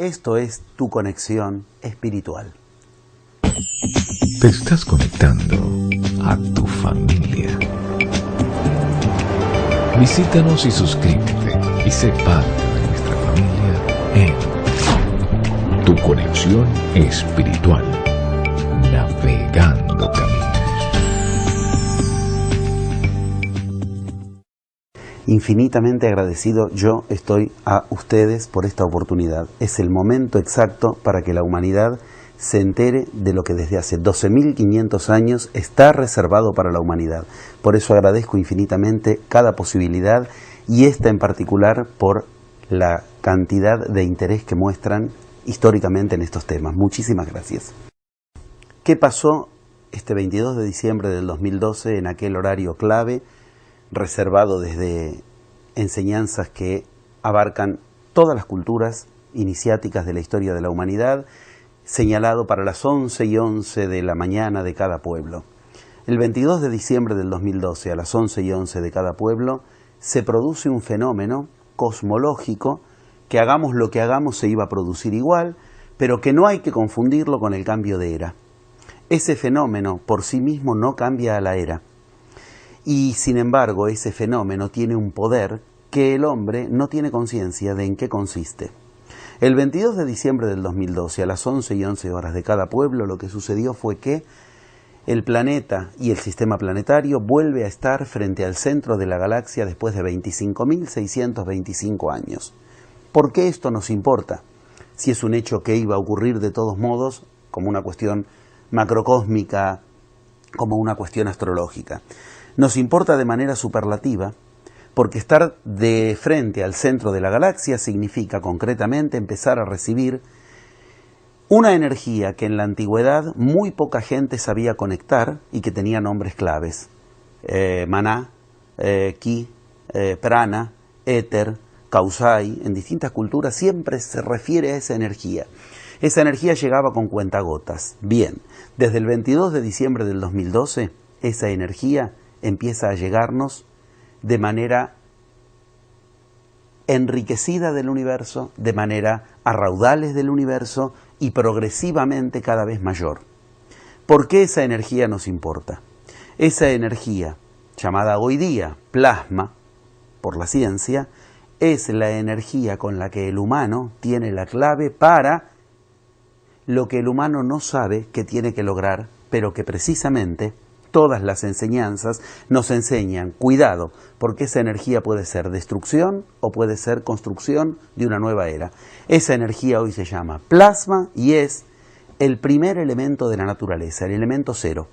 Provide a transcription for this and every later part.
Esto es Tu Conexión Espiritual. Te estás conectando a tu familia. Visítanos y suscríbete y sé parte de nuestra familia en Tu Conexión Espiritual, navegando caminos. Infinitamente agradecido yo estoy a ustedes por esta oportunidad. Es el momento exacto para que la humanidad se entere de lo que desde hace 12.500 años está reservado para la humanidad. Por eso agradezco infinitamente cada posibilidad y esta en particular por la cantidad de interés que muestran históricamente en estos temas. Muchísimas gracias. ¿Qué pasó este 22 de diciembre del 2012 en aquel horario clave reservado desde enseñanzas que abarcan todas las culturas iniciáticas de la historia de la humanidad, señalado para las 11:11 de la mañana de cada pueblo? El 22 de diciembre del 2012, a las 11:11 de cada pueblo, se produce un fenómeno cosmológico que hagamos lo que hagamos se iba a producir igual, pero que no hay que confundirlo con el cambio de era. Ese fenómeno por sí mismo no cambia a la era. Y sin embargo, ese fenómeno tiene un poder que el hombre no tiene conciencia de en qué consiste. El 22 de diciembre del 2012, a las 11:11 horas de cada pueblo, lo que sucedió fue que el planeta y el sistema planetario vuelve a estar frente al centro de la galaxia después de 25.625 años. ¿Por qué esto nos importa? Si es un hecho que iba a ocurrir de todos modos, como una cuestión macrocósmica, como una cuestión astrológica. Nos importa de manera superlativa porque estar de frente al centro de la galaxia significa concretamente empezar a recibir una energía que en la antigüedad muy poca gente sabía conectar y que tenía nombres claves. Maná, ki, prana, éter, kausai. En distintas culturas siempre se refiere a esa energía. Esa energía llegaba con cuentagotas. Bien, desde el 22 de diciembre del 2012, esa energía empieza a llegarnos de manera enriquecida del universo, de manera a raudales del universo y progresivamente cada vez mayor. ¿Por qué esa energía nos importa? Esa energía, llamada hoy día plasma por la ciencia, es la energía con la que el humano tiene la clave para lo que el humano no sabe que tiene que lograr, pero que precisamente todas las enseñanzas nos enseñan, cuidado, porque esa energía puede ser destrucción o puede ser construcción de una nueva era. Esa energía hoy se llama plasma y es el primer elemento de la naturaleza, el elemento cero.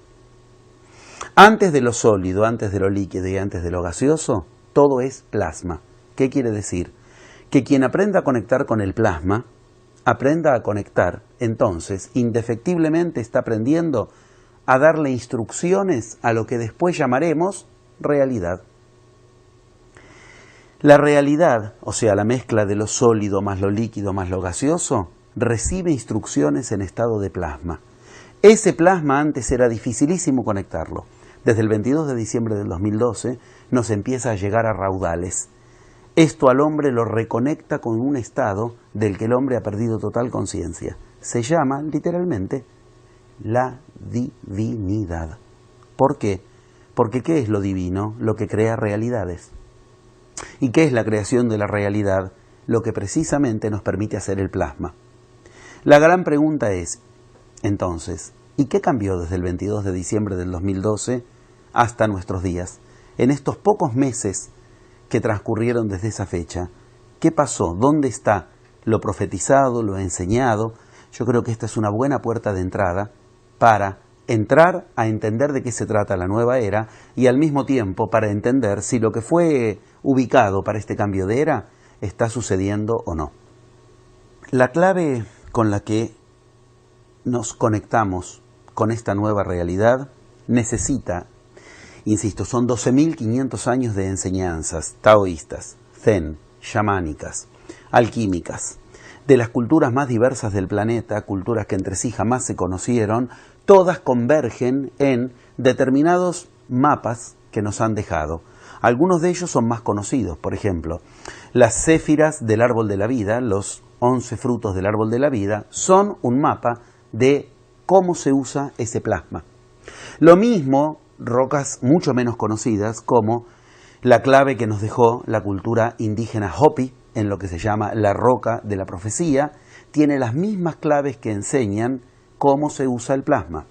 Antes de lo sólido, antes de lo líquido y antes de lo gaseoso, todo es plasma. ¿Qué quiere decir? Que quien aprenda a conectar con el plasma, aprenda a conectar, entonces, indefectiblemente está aprendiendo a darle instrucciones a lo que después llamaremos realidad. La realidad, o sea, la mezcla de lo sólido más lo líquido más lo gaseoso, recibe instrucciones en estado de plasma. Ese plasma antes era dificilísimo conectarlo. Desde el 22 de diciembre del 2012 nos empieza a llegar a raudales. Esto al hombre lo reconecta con un estado del que el hombre ha perdido total conciencia. Se llama, literalmente, la divinidad. ¿Por qué? Porque ¿qué es lo divino? Lo que crea realidades. ¿Y qué es la creación de la realidad? Lo que precisamente nos permite hacer el plasma. La gran pregunta es, entonces, ¿y qué cambió desde el 22 de diciembre del 2012 hasta nuestros días? En estos pocos meses que transcurrieron desde esa fecha, ¿qué pasó? ¿Dónde está lo profetizado, lo enseñado? Yo creo que esta es una buena puerta de entrada para entrar a entender de qué se trata la nueva era y al mismo tiempo para entender si lo que fue ubicado para este cambio de era está sucediendo o no. La clave con la que nos conectamos con esta nueva realidad necesita, insisto, son 12.500 años de enseñanzas taoístas, zen, chamánicas, alquímicas, de las culturas más diversas del planeta, culturas que entre sí jamás se conocieron, todas convergen en determinados mapas que nos han dejado. Algunos de ellos son más conocidos, por ejemplo, las céfiras del árbol de la vida, los 11 frutos del árbol de la vida, son un mapa de cómo se usa ese plasma. Lo mismo, rocas mucho menos conocidas como la clave que nos dejó la cultura indígena Hopi, en lo que se llama la roca de la profecía, tiene las mismas claves que enseñan cómo se usa el plasma.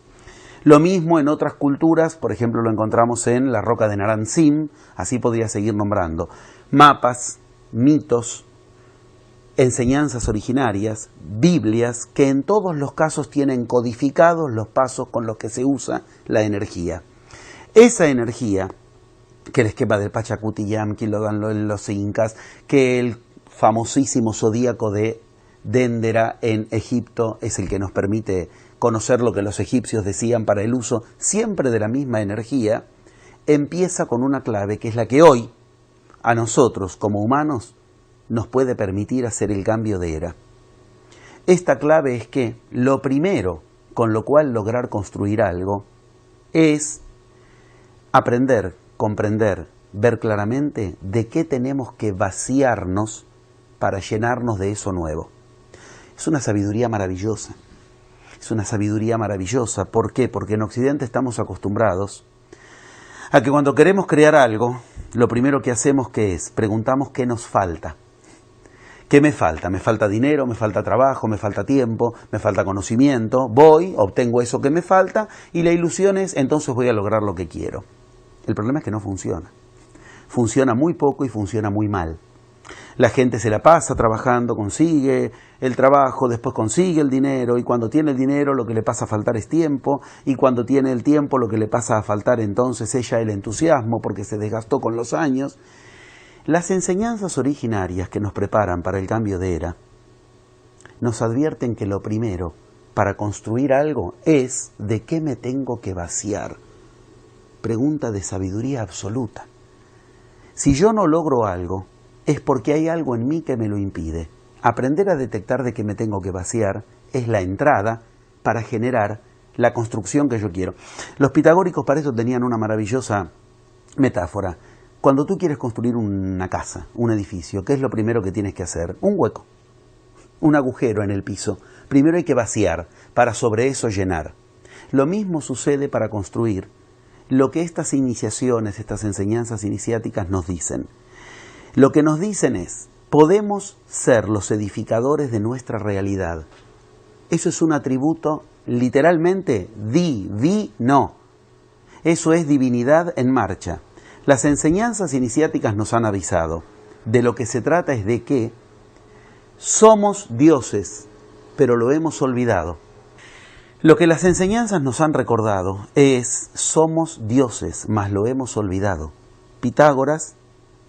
Lo mismo en otras culturas, por ejemplo lo encontramos en la roca de Naram-Sin, así podría seguir nombrando. Mapas, mitos, enseñanzas originarias, Biblias, que en todos los casos tienen codificados los pasos con los que se usa la energía. Esa energía, que el esquema del Pachacutiyam, que lo dan los incas, que el famosísimo zodíaco de Dendera en Egipto es el que nos permite conocer lo que los egipcios decían para el uso siempre de la misma energía, empieza con una clave que es la que hoy, a nosotros como humanos, nos puede permitir hacer el cambio de era. Esta clave es que lo primero con lo cual lograr construir algo es aprender, comprender, ver claramente de qué tenemos que vaciarnos para llenarnos de eso nuevo. Es una sabiduría maravillosa. Es una sabiduría maravillosa. ¿Por qué? Porque en Occidente estamos acostumbrados a que cuando queremos crear algo, lo primero que hacemos ¿qué es? Preguntamos qué nos falta. ¿Qué me falta? Me falta dinero, me falta trabajo, me falta tiempo, me falta conocimiento. Voy, obtengo eso que me falta y la ilusión es, entonces voy a lograr lo que quiero. El problema es que no funciona. Funciona muy poco y funciona muy mal. La gente se la pasa trabajando, consigue el trabajo, después consigue el dinero y cuando tiene el dinero lo que le pasa a faltar es tiempo y cuando tiene el tiempo lo que le pasa a faltar entonces es ya el entusiasmo porque se desgastó con los años. Las enseñanzas originarias que nos preparan para el cambio de era nos advierten que lo primero para construir algo es de qué me tengo que vaciar. Pregunta de sabiduría absoluta. Si yo no logro algo, es porque hay algo en mí que me lo impide. Aprender a detectar de qué me tengo que vaciar es la entrada para generar la construcción que yo quiero. Los pitagóricos para eso tenían una maravillosa metáfora. Cuando tú quieres construir una casa, un edificio, ¿qué es lo primero que tienes que hacer? Un hueco, un agujero en el piso. Primero hay que vaciar para sobre eso llenar. Lo mismo sucede para construir lo que estas iniciaciones, estas enseñanzas iniciáticas nos dicen. Lo que nos dicen es, podemos ser los edificadores de nuestra realidad. Eso es un atributo literalmente divino. Eso es divinidad en marcha. Las enseñanzas iniciáticas nos han avisado. De lo que se trata es de que somos dioses, pero lo hemos olvidado. Lo que las enseñanzas nos han recordado es, somos dioses, mas lo hemos olvidado. Pitágoras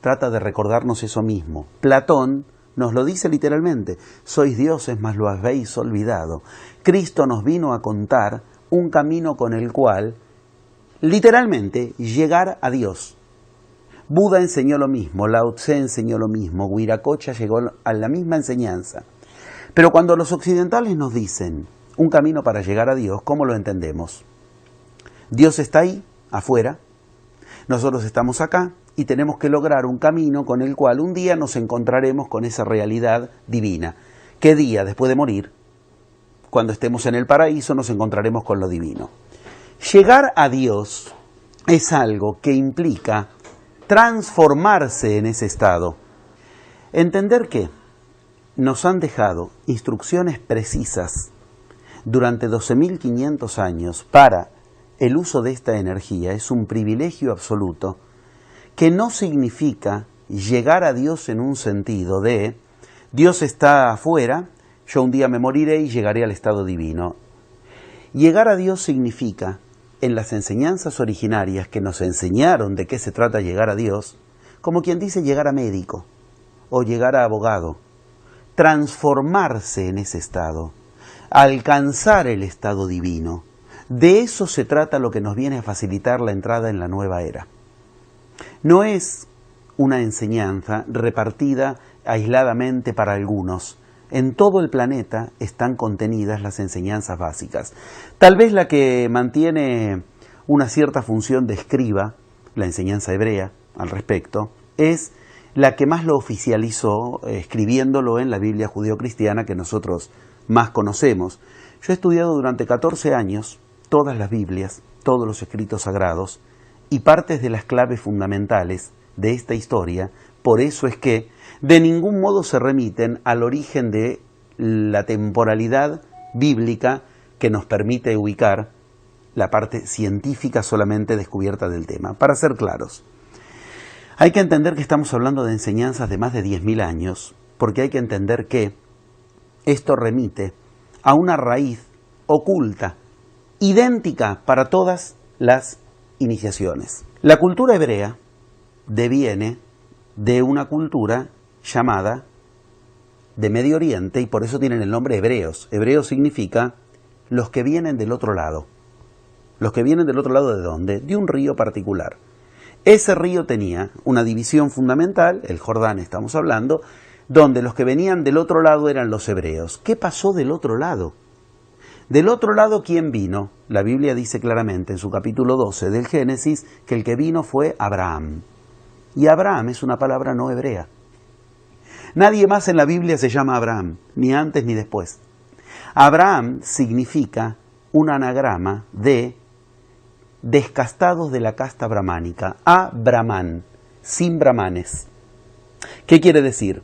trata de recordarnos eso mismo. Platón nos lo dice literalmente, sois dioses, mas lo habéis olvidado. Cristo nos vino a contar un camino con el cual, literalmente, llegar a Dios. Buda enseñó lo mismo, Lao Tse enseñó lo mismo, Huiracocha llegó a la misma enseñanza. Pero cuando los occidentales nos dicen un camino para llegar a Dios, ¿cómo lo entendemos? Dios está ahí, afuera, nosotros estamos acá y tenemos que lograr un camino con el cual un día nos encontraremos con esa realidad divina. ¿Qué día? Después de morir, cuando estemos en el paraíso, nos encontraremos con lo divino. Llegar a Dios es algo que implica transformarse en ese estado. Entender que nos han dejado instrucciones precisas durante 12.500 años para el uso de esta energía es un privilegio absoluto que no significa llegar a Dios en un sentido de Dios está afuera, yo un día me moriré y llegaré al estado divino. Llegar a Dios significa, en las enseñanzas originarias que nos enseñaron de qué se trata llegar a Dios, como quien dice llegar a médico o llegar a abogado, transformarse en ese estado, alcanzar el estado divino. De eso se trata lo que nos viene a facilitar la entrada en la nueva era. No es una enseñanza repartida aisladamente para algunos. En todo el planeta están contenidas las enseñanzas básicas. Tal vez la que mantiene una cierta función de escriba, la enseñanza hebrea al respecto, es la que más lo oficializó, escribiéndolo en la Biblia judeocristiana que nosotros más conocemos. Yo he estudiado durante 14 años todas las Biblias, todos los escritos sagrados y partes de las claves fundamentales de esta historia. Por eso es que de ningún modo se remiten al origen de la temporalidad bíblica que nos permite ubicar la parte científica solamente descubierta del tema. Para ser claros, hay que entender que estamos hablando de enseñanzas de más de 10.000 años, porque hay que entender que esto remite a una raíz oculta, idéntica para todas las iniciaciones. La cultura hebrea deviene de una cultura llamada de Medio Oriente y por eso tienen el nombre hebreos. Hebreo significa los que vienen del otro lado. ¿Los que vienen del otro lado de dónde? De un río particular. Ese río tenía una división fundamental, el Jordán estamos hablando, donde los que venían del otro lado eran los hebreos. ¿Qué pasó del otro lado? Del otro lado, ¿quién vino? La Biblia dice claramente en su capítulo 12 del Génesis que el que vino fue Abraham. Y Abraham es una palabra no hebrea. Nadie más en la Biblia se llama Abraham, ni antes ni después. Abraham significa un anagrama de descastados de la casta brahmánica, a-brahman, sin brahmanes. ¿Qué quiere decir?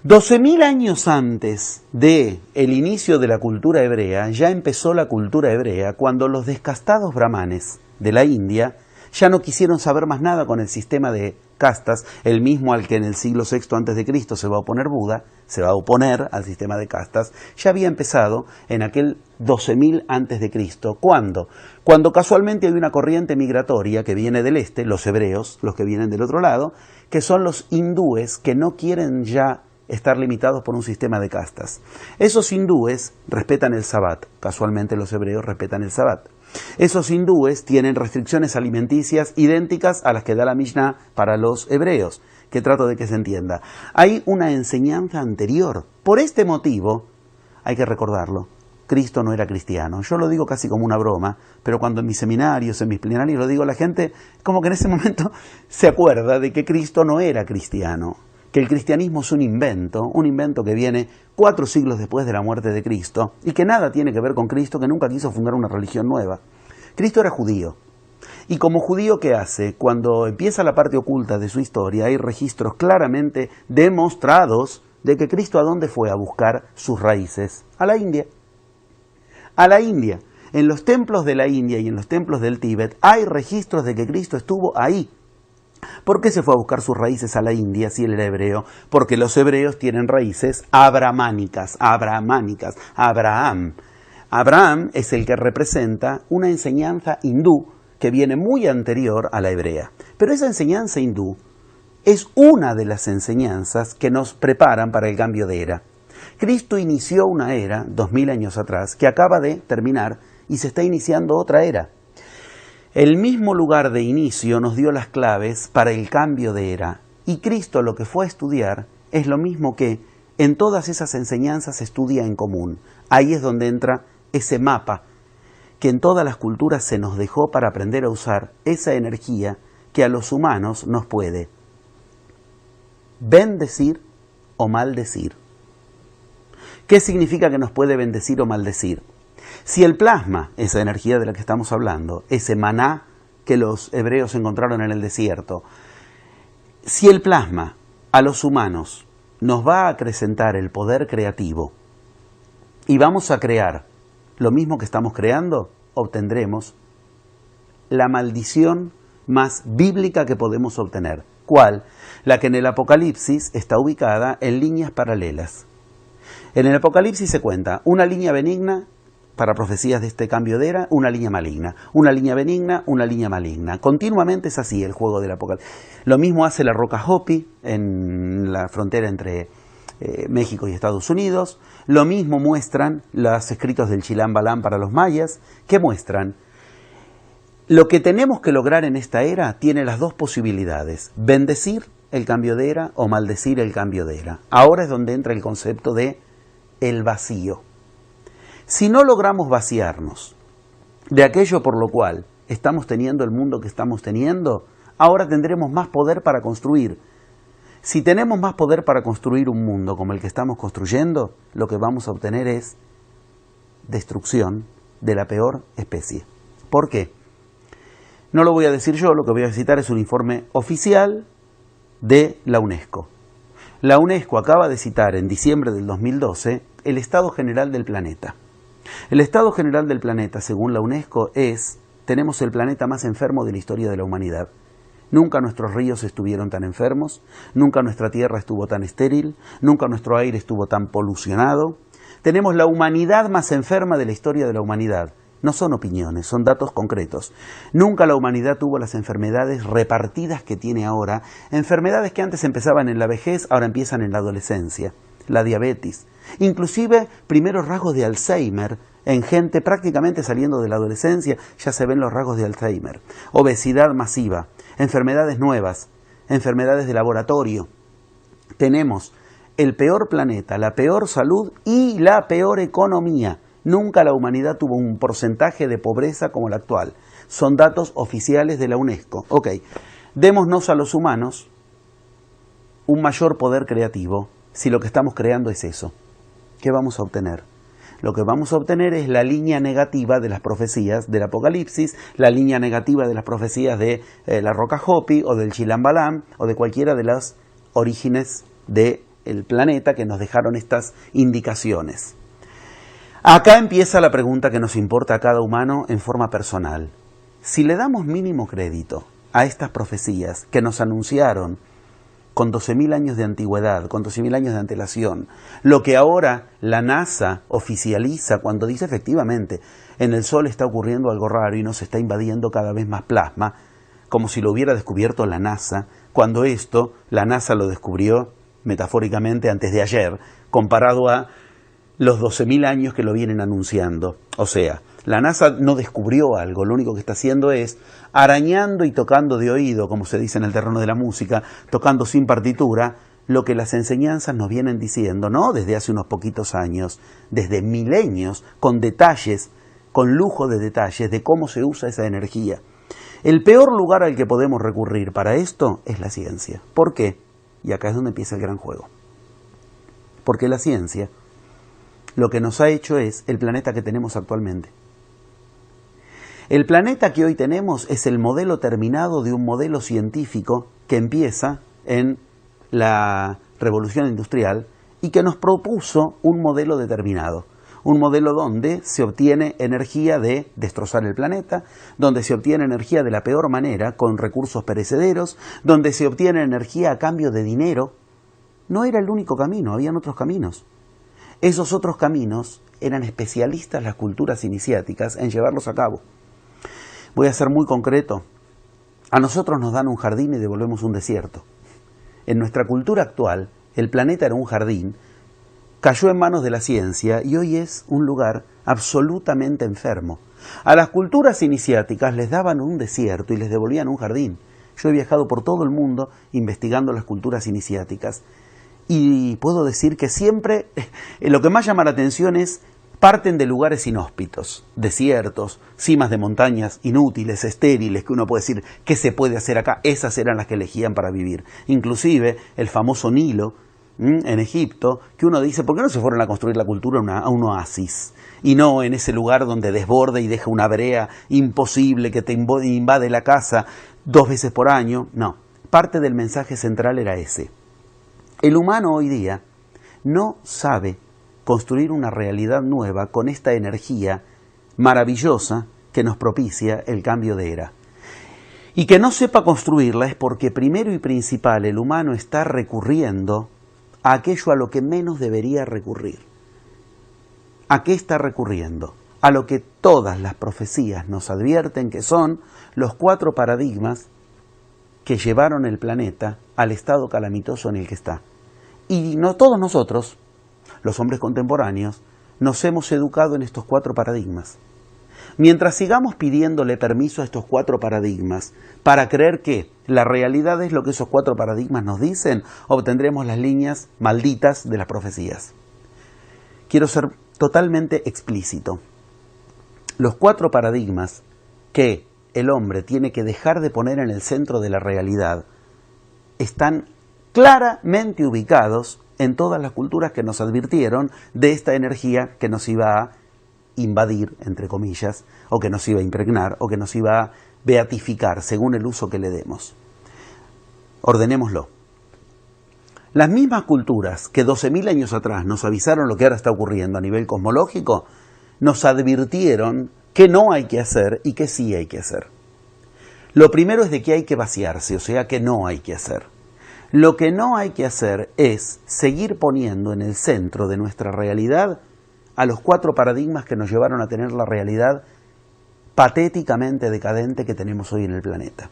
12.000 años antes del inicio de la cultura hebrea, ya empezó la cultura hebrea cuando los descastados brahmanes de la India ya no quisieron saber más nada con el sistema de castas, el mismo al que en el siglo VI a.C. se va a oponer Buda, se va a oponer al sistema de castas, ya había empezado en aquel 12.000 a.C. ¿Cuándo? Cuando casualmente hay una corriente migratoria que viene del este, los hebreos, los que vienen del otro lado, que son los hindúes que no quieren ya estar limitados por un sistema de castas. Esos hindúes respetan el Sabbat, casualmente los hebreos respetan el Sabbat. Esos hindúes tienen restricciones alimenticias idénticas a las que da la Mishnah para los hebreos, que trato de que se entienda. Hay una enseñanza anterior. Por este motivo, hay que recordarlo, Cristo no era cristiano. Yo lo digo casi como una broma, pero cuando en mis seminarios, en mis plenarios lo digo, la gente como que en ese momento se acuerda de que Cristo no era cristiano, que el cristianismo es un invento que viene 4 siglos después de la muerte de Cristo y que nada tiene que ver con Cristo, que nunca quiso fundar una religión nueva. Cristo era judío. Y como judío, ¿qué hace? Cuando empieza la parte oculta de su historia, hay registros claramente demostrados de que Cristo ¿a dónde fue a buscar sus raíces? A la India. A la India. En los templos de la India y en los templos del Tíbet hay registros de que Cristo estuvo ahí. ¿Por qué se fue a buscar sus raíces a la India si él era hebreo? Porque los hebreos tienen raíces abrahámicas. Abraham es el que representa una enseñanza hindú que viene muy anterior a la hebrea. Pero esa enseñanza hindú es una de las enseñanzas que nos preparan para el cambio de era. Cristo inició una era, 2000 años atrás, que acaba de terminar y se está iniciando otra era. El mismo lugar de inicio nos dio las claves para el cambio de era. Y Cristo lo que fue a estudiar es lo mismo que en todas esas enseñanzas se estudia en común. Ahí es donde entra ese mapa que en todas las culturas se nos dejó para aprender a usar esa energía que a los humanos nos puede bendecir o maldecir. ¿Qué significa que nos puede bendecir o maldecir? Si el plasma, esa energía de la que estamos hablando, ese maná que los hebreos encontraron en el desierto, si el plasma a los humanos nos va a acrecentar el poder creativo y vamos a crear lo mismo que estamos creando, obtendremos la maldición más bíblica que podemos obtener. ¿Cuál? La que en el Apocalipsis está ubicada en líneas paralelas. En el Apocalipsis se cuenta una línea benigna para profecías de este cambio de era, una línea maligna, una línea benigna, una línea maligna. Continuamente es así el juego del Apocalipsis. Lo mismo hace la roca Hopi en la frontera entre México y Estados Unidos. Lo mismo muestran los escritos del Chilam Balam para los mayas, que muestran lo que tenemos que lograr en esta era tiene las dos posibilidades: bendecir el cambio de era o maldecir el cambio de era. Ahora es donde entra el concepto de el vacío. Si no logramos vaciarnos de aquello por lo cual estamos teniendo el mundo que estamos teniendo, ahora tendremos más poder para construir Si tenemos más poder para construir un mundo como el que estamos construyendo, lo que vamos a obtener es destrucción de la peor especie. ¿Por qué? No lo voy a decir yo, lo que voy a citar es un informe oficial de la UNESCO. La UNESCO acaba de citar en diciembre del 2012 el estado general del planeta. El estado general del planeta, según la UNESCO, tenemos el planeta más enfermo de la historia de la humanidad. Nunca nuestros ríos estuvieron tan enfermos, nunca nuestra tierra estuvo tan estéril, nunca nuestro aire estuvo tan polucionado. Tenemos la humanidad más enferma de la historia de la humanidad. No son opiniones, son datos concretos. Nunca la humanidad tuvo las enfermedades repartidas que tiene ahora, enfermedades que antes empezaban en la vejez, ahora empiezan en la adolescencia, la diabetes, inclusive primeros rasgos de Alzheimer en gente prácticamente saliendo de la adolescencia, ya se ven los rasgos de Alzheimer, obesidad masiva, enfermedades nuevas, enfermedades de laboratorio. Tenemos el peor planeta, la peor salud y la peor economía. Nunca la humanidad tuvo un porcentaje de pobreza como el actual. Son datos oficiales de la UNESCO. Ok, démonos a los humanos un mayor poder creativo si lo que estamos creando es eso. ¿Qué vamos a obtener? Lo que vamos a obtener es la línea negativa de las profecías del Apocalipsis, la línea negativa de las profecías de la Roca Hopi o del Chilam Balam o de cualquiera de las orígenes del planeta que nos dejaron estas indicaciones. Acá empieza la pregunta que nos importa a cada humano en forma personal. Si le damos mínimo crédito a estas profecías que nos anunciaron con 12.000 años de antigüedad, con 12.000 años de antelación, lo que ahora la NASA oficializa cuando dice efectivamente en el Sol está ocurriendo algo raro y nos está invadiendo cada vez más plasma, como si lo hubiera descubierto la NASA, cuando esto la NASA lo descubrió metafóricamente antes de ayer, comparado a los 12.000 años que lo vienen anunciando. O sea, la NASA no descubrió algo, lo único que está haciendo es arañando y tocando de oído, como se dice en el terreno de la música, tocando sin partitura, lo que las enseñanzas nos vienen diciendo, no desde hace unos poquitos años, desde milenios, con detalles, con lujo de detalles de cómo se usa esa energía. El peor lugar al que podemos recurrir para esto es la ciencia. ¿Por qué? Y acá es donde empieza el gran juego. Porque la ciencia lo que nos ha hecho es el planeta que tenemos actualmente. El planeta que hoy tenemos es el modelo terminado de un modelo científico que empieza en la Revolución Industrial y que nos propuso un modelo determinado. Un modelo donde se obtiene energía de destrozar el planeta, donde se obtiene energía de la peor manera, con recursos perecederos, donde se obtiene energía a cambio de dinero. No era el único camino, habían otros caminos. Esos otros caminos eran especialistas las culturas iniciáticas en llevarlos a cabo. Voy a ser muy concreto. A nosotros nos dan un jardín y devolvemos un desierto. En nuestra cultura actual, el planeta era un jardín, cayó en manos de la ciencia y hoy es un lugar absolutamente enfermo. A las culturas iniciáticas les daban un desierto y les devolvían un jardín. Yo he viajado por todo el mundo investigando las culturas iniciáticas. Y puedo decir que siempre lo que más llama la atención es parten de lugares inhóspitos, desiertos, cimas de montañas inútiles, estériles, que uno puede decir, ¿qué se puede hacer acá? Esas eran las que elegían para vivir. Inclusive el famoso Nilo en Egipto, que uno dice, ¿por qué no se fueron a construir la cultura a un oasis? Y no en ese lugar donde desborda y deja una brea imposible que te invade la casa 2 veces por año. No, parte del mensaje central era ese. El humano hoy día no sabe construir una realidad nueva con esta energía maravillosa que nos propicia el cambio de era. Y que no sepa construirla es porque primero y principal el humano está recurriendo a aquello a lo que menos debería recurrir. ¿A qué está recurriendo? A lo que todas las profecías nos advierten que son los 4 paradigmas que llevaron el planeta al estado calamitoso en el que está. Y no todos nosotros, los hombres contemporáneos, nos hemos educado en estos 4 paradigmas. Mientras sigamos pidiéndole permiso a estos 4 paradigmas para creer que la realidad es lo que esos 4 paradigmas nos dicen, obtendremos las líneas malditas de las profecías. Quiero ser totalmente explícito. Los 4 paradigmas que el hombre tiene que dejar de poner en el centro de la realidad están claramente ubicados en todas las culturas que nos advirtieron de esta energía que nos iba a invadir, entre comillas, o que nos iba a impregnar, o que nos iba a beatificar, según el uso que le demos. Ordenémoslo. Las mismas culturas que 12.000 años atrás nos avisaron lo que ahora está ocurriendo a nivel cosmológico, nos advirtieron que no hay que hacer y que sí hay que hacer. Lo primero es de que hay que vaciarse, o sea que no hay que hacer. Lo que no hay que hacer es seguir poniendo en el centro de nuestra realidad a los 4 paradigmas que nos llevaron a tener la realidad patéticamente decadente que tenemos hoy en el planeta.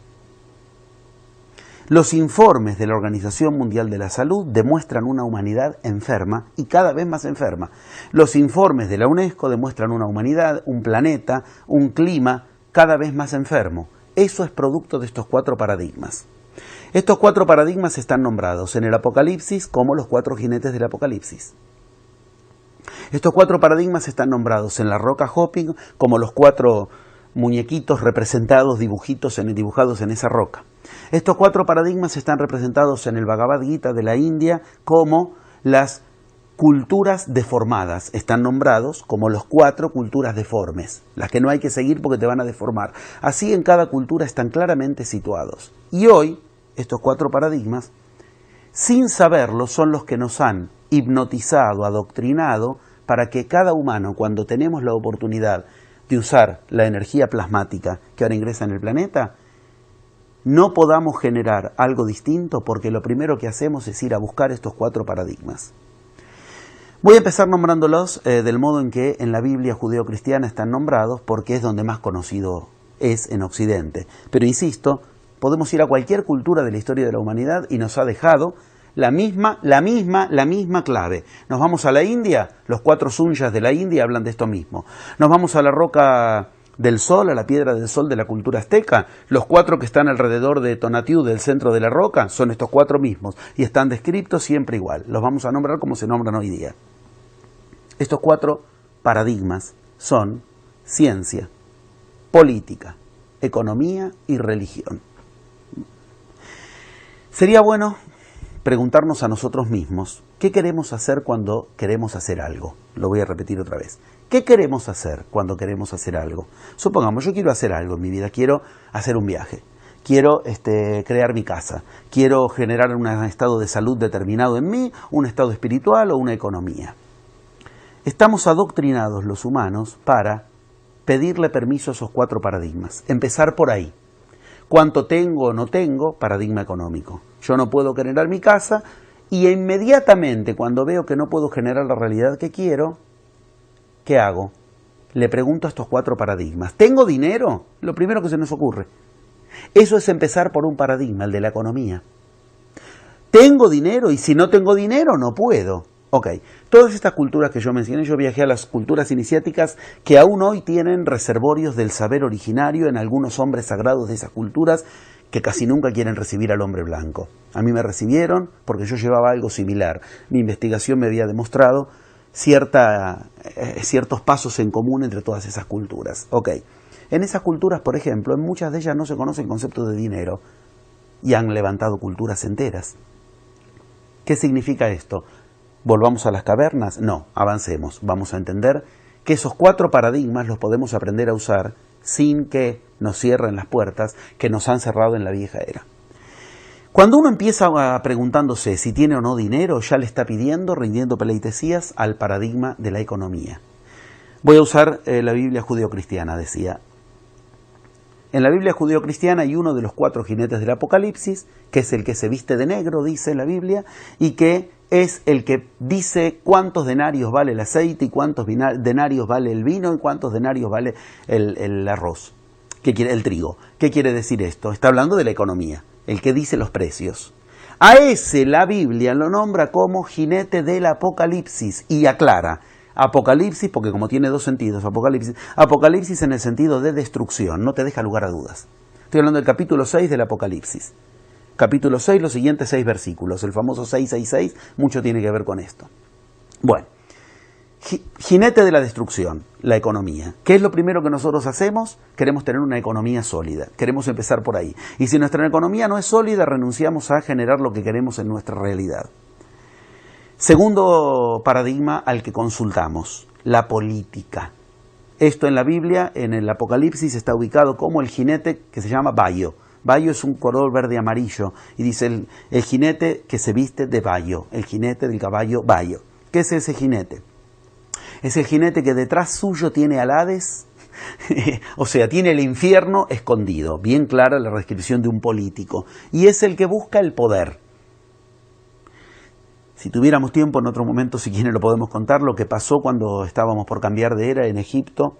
Los informes de la Organización Mundial de la Salud demuestran una humanidad enferma y cada vez más enferma. Los informes de la UNESCO demuestran una humanidad, un planeta, un clima cada vez más enfermo. Eso es producto de estos 4 paradigmas. Estos 4 paradigmas están nombrados en el Apocalipsis como los 4 jinetes del Apocalipsis. Estos 4 paradigmas están nombrados en la roca Hopi como los 4 muñequitos representados, dibujados en esa roca. Estos 4 paradigmas están representados en el Bhagavad Gita de la India como las culturas deformadas. Están nombrados como los 4 culturas deformes, las que no hay que seguir porque te van a deformar. Así en cada cultura están claramente situados. Y hoy, estos 4 paradigmas, sin saberlo, son los que nos han hipnotizado, adoctrinado, para que cada humano, cuando tenemos la oportunidad de usar la energía plasmática que ahora ingresa en el planeta, no podamos generar algo distinto, porque lo primero que hacemos es ir a buscar estos 4 paradigmas. Voy a empezar nombrándolos del modo en que en la Biblia judeo-cristiana están nombrados, porque es donde más conocido es en Occidente. Pero insisto, podemos ir a cualquier cultura de la historia de la humanidad y nos ha dejado la misma clave. Nos vamos a la India, los 4 sunyas de la India hablan de esto mismo. Nos vamos a la roca del sol, a la piedra del sol de la cultura azteca, los 4 que están alrededor de Tonatiuh, del centro de la roca, son estos 4 mismos y están descritos siempre igual. Los vamos a nombrar como se nombran hoy día. Estos 4 paradigmas son ciencia, política, economía y religión. Sería bueno preguntarnos a nosotros mismos, ¿qué queremos hacer cuando queremos hacer algo? Lo voy a repetir otra vez. ¿Qué queremos hacer cuando queremos hacer algo? Supongamos, yo quiero hacer algo en mi vida, quiero hacer un viaje, quiero crear mi casa, quiero generar un estado de salud determinado en mí, un estado espiritual o una economía. Estamos adoctrinados los humanos para pedirle permiso a esos 4 paradigmas, empezar por ahí. ¿Cuánto tengo o no tengo? Paradigma económico. Yo no puedo generar mi casa y inmediatamente cuando veo que no puedo generar la realidad que quiero, ¿qué hago? Le pregunto a estos 4 paradigmas. ¿Tengo dinero? Lo primero que se nos ocurre. Eso es empezar por un paradigma, el de la economía. ¿Tengo dinero? Y si no tengo dinero, no puedo. Ok, todas estas culturas que yo mencioné, yo viajé a las culturas iniciáticas que aún hoy tienen reservorios del saber originario en algunos hombres sagrados de esas culturas que casi nunca quieren recibir al hombre blanco. A mí me recibieron porque yo llevaba algo similar. Mi investigación me había demostrado ciertos pasos en común entre todas esas culturas. Ok, en esas culturas, por ejemplo, en muchas de ellas no se conoce el concepto de dinero y han levantado culturas enteras. ¿Qué significa esto? ¿Volvamos a las cavernas? No, avancemos. Vamos a entender que esos 4 paradigmas los podemos aprender a usar sin que nos cierren las puertas que nos han cerrado en la vieja era. Cuando uno empieza preguntándose si tiene o no dinero, ya le está rindiendo pleitesías al paradigma de la economía. Voy a usar la Biblia judeocristiana, decía. En la Biblia judeocristiana hay uno de los 4 jinetes del Apocalipsis, que es el que se viste de negro, dice la Biblia, y que es el que dice cuántos denarios vale el aceite y cuántos denarios vale el vino y cuántos denarios vale el arroz, el trigo. ¿Qué quiere decir esto? Está hablando de la economía, el que dice los precios. A ese la Biblia lo nombra como jinete del Apocalipsis y aclara. Apocalipsis, porque como tiene 2 sentidos, Apocalipsis en el sentido de destrucción, no te deja lugar a dudas. Estoy hablando del capítulo 6 del Apocalipsis. Capítulo 6, los siguientes 6 versículos, el famoso 666, mucho tiene que ver con esto. Bueno, Jinete de la destrucción, la economía. ¿Qué es lo primero que nosotros hacemos? Queremos tener una economía sólida, queremos empezar por ahí. Y si nuestra economía no es sólida, renunciamos a generar lo que queremos en nuestra realidad. Segundo paradigma al que consultamos, la política. Esto en la Biblia, en el Apocalipsis, está ubicado como el jinete que se llama bayo. Bayo es un color verde amarillo y dice el jinete que se viste de bayo, el jinete del caballo bayo. ¿Qué es ese jinete? Es el jinete que detrás suyo tiene al Hades, o sea, tiene el infierno escondido, bien clara la descripción de un político, y es el que busca el poder. Si tuviéramos tiempo en otro momento, si quieren lo podemos contar, lo que pasó cuando estábamos por cambiar de era en Egipto,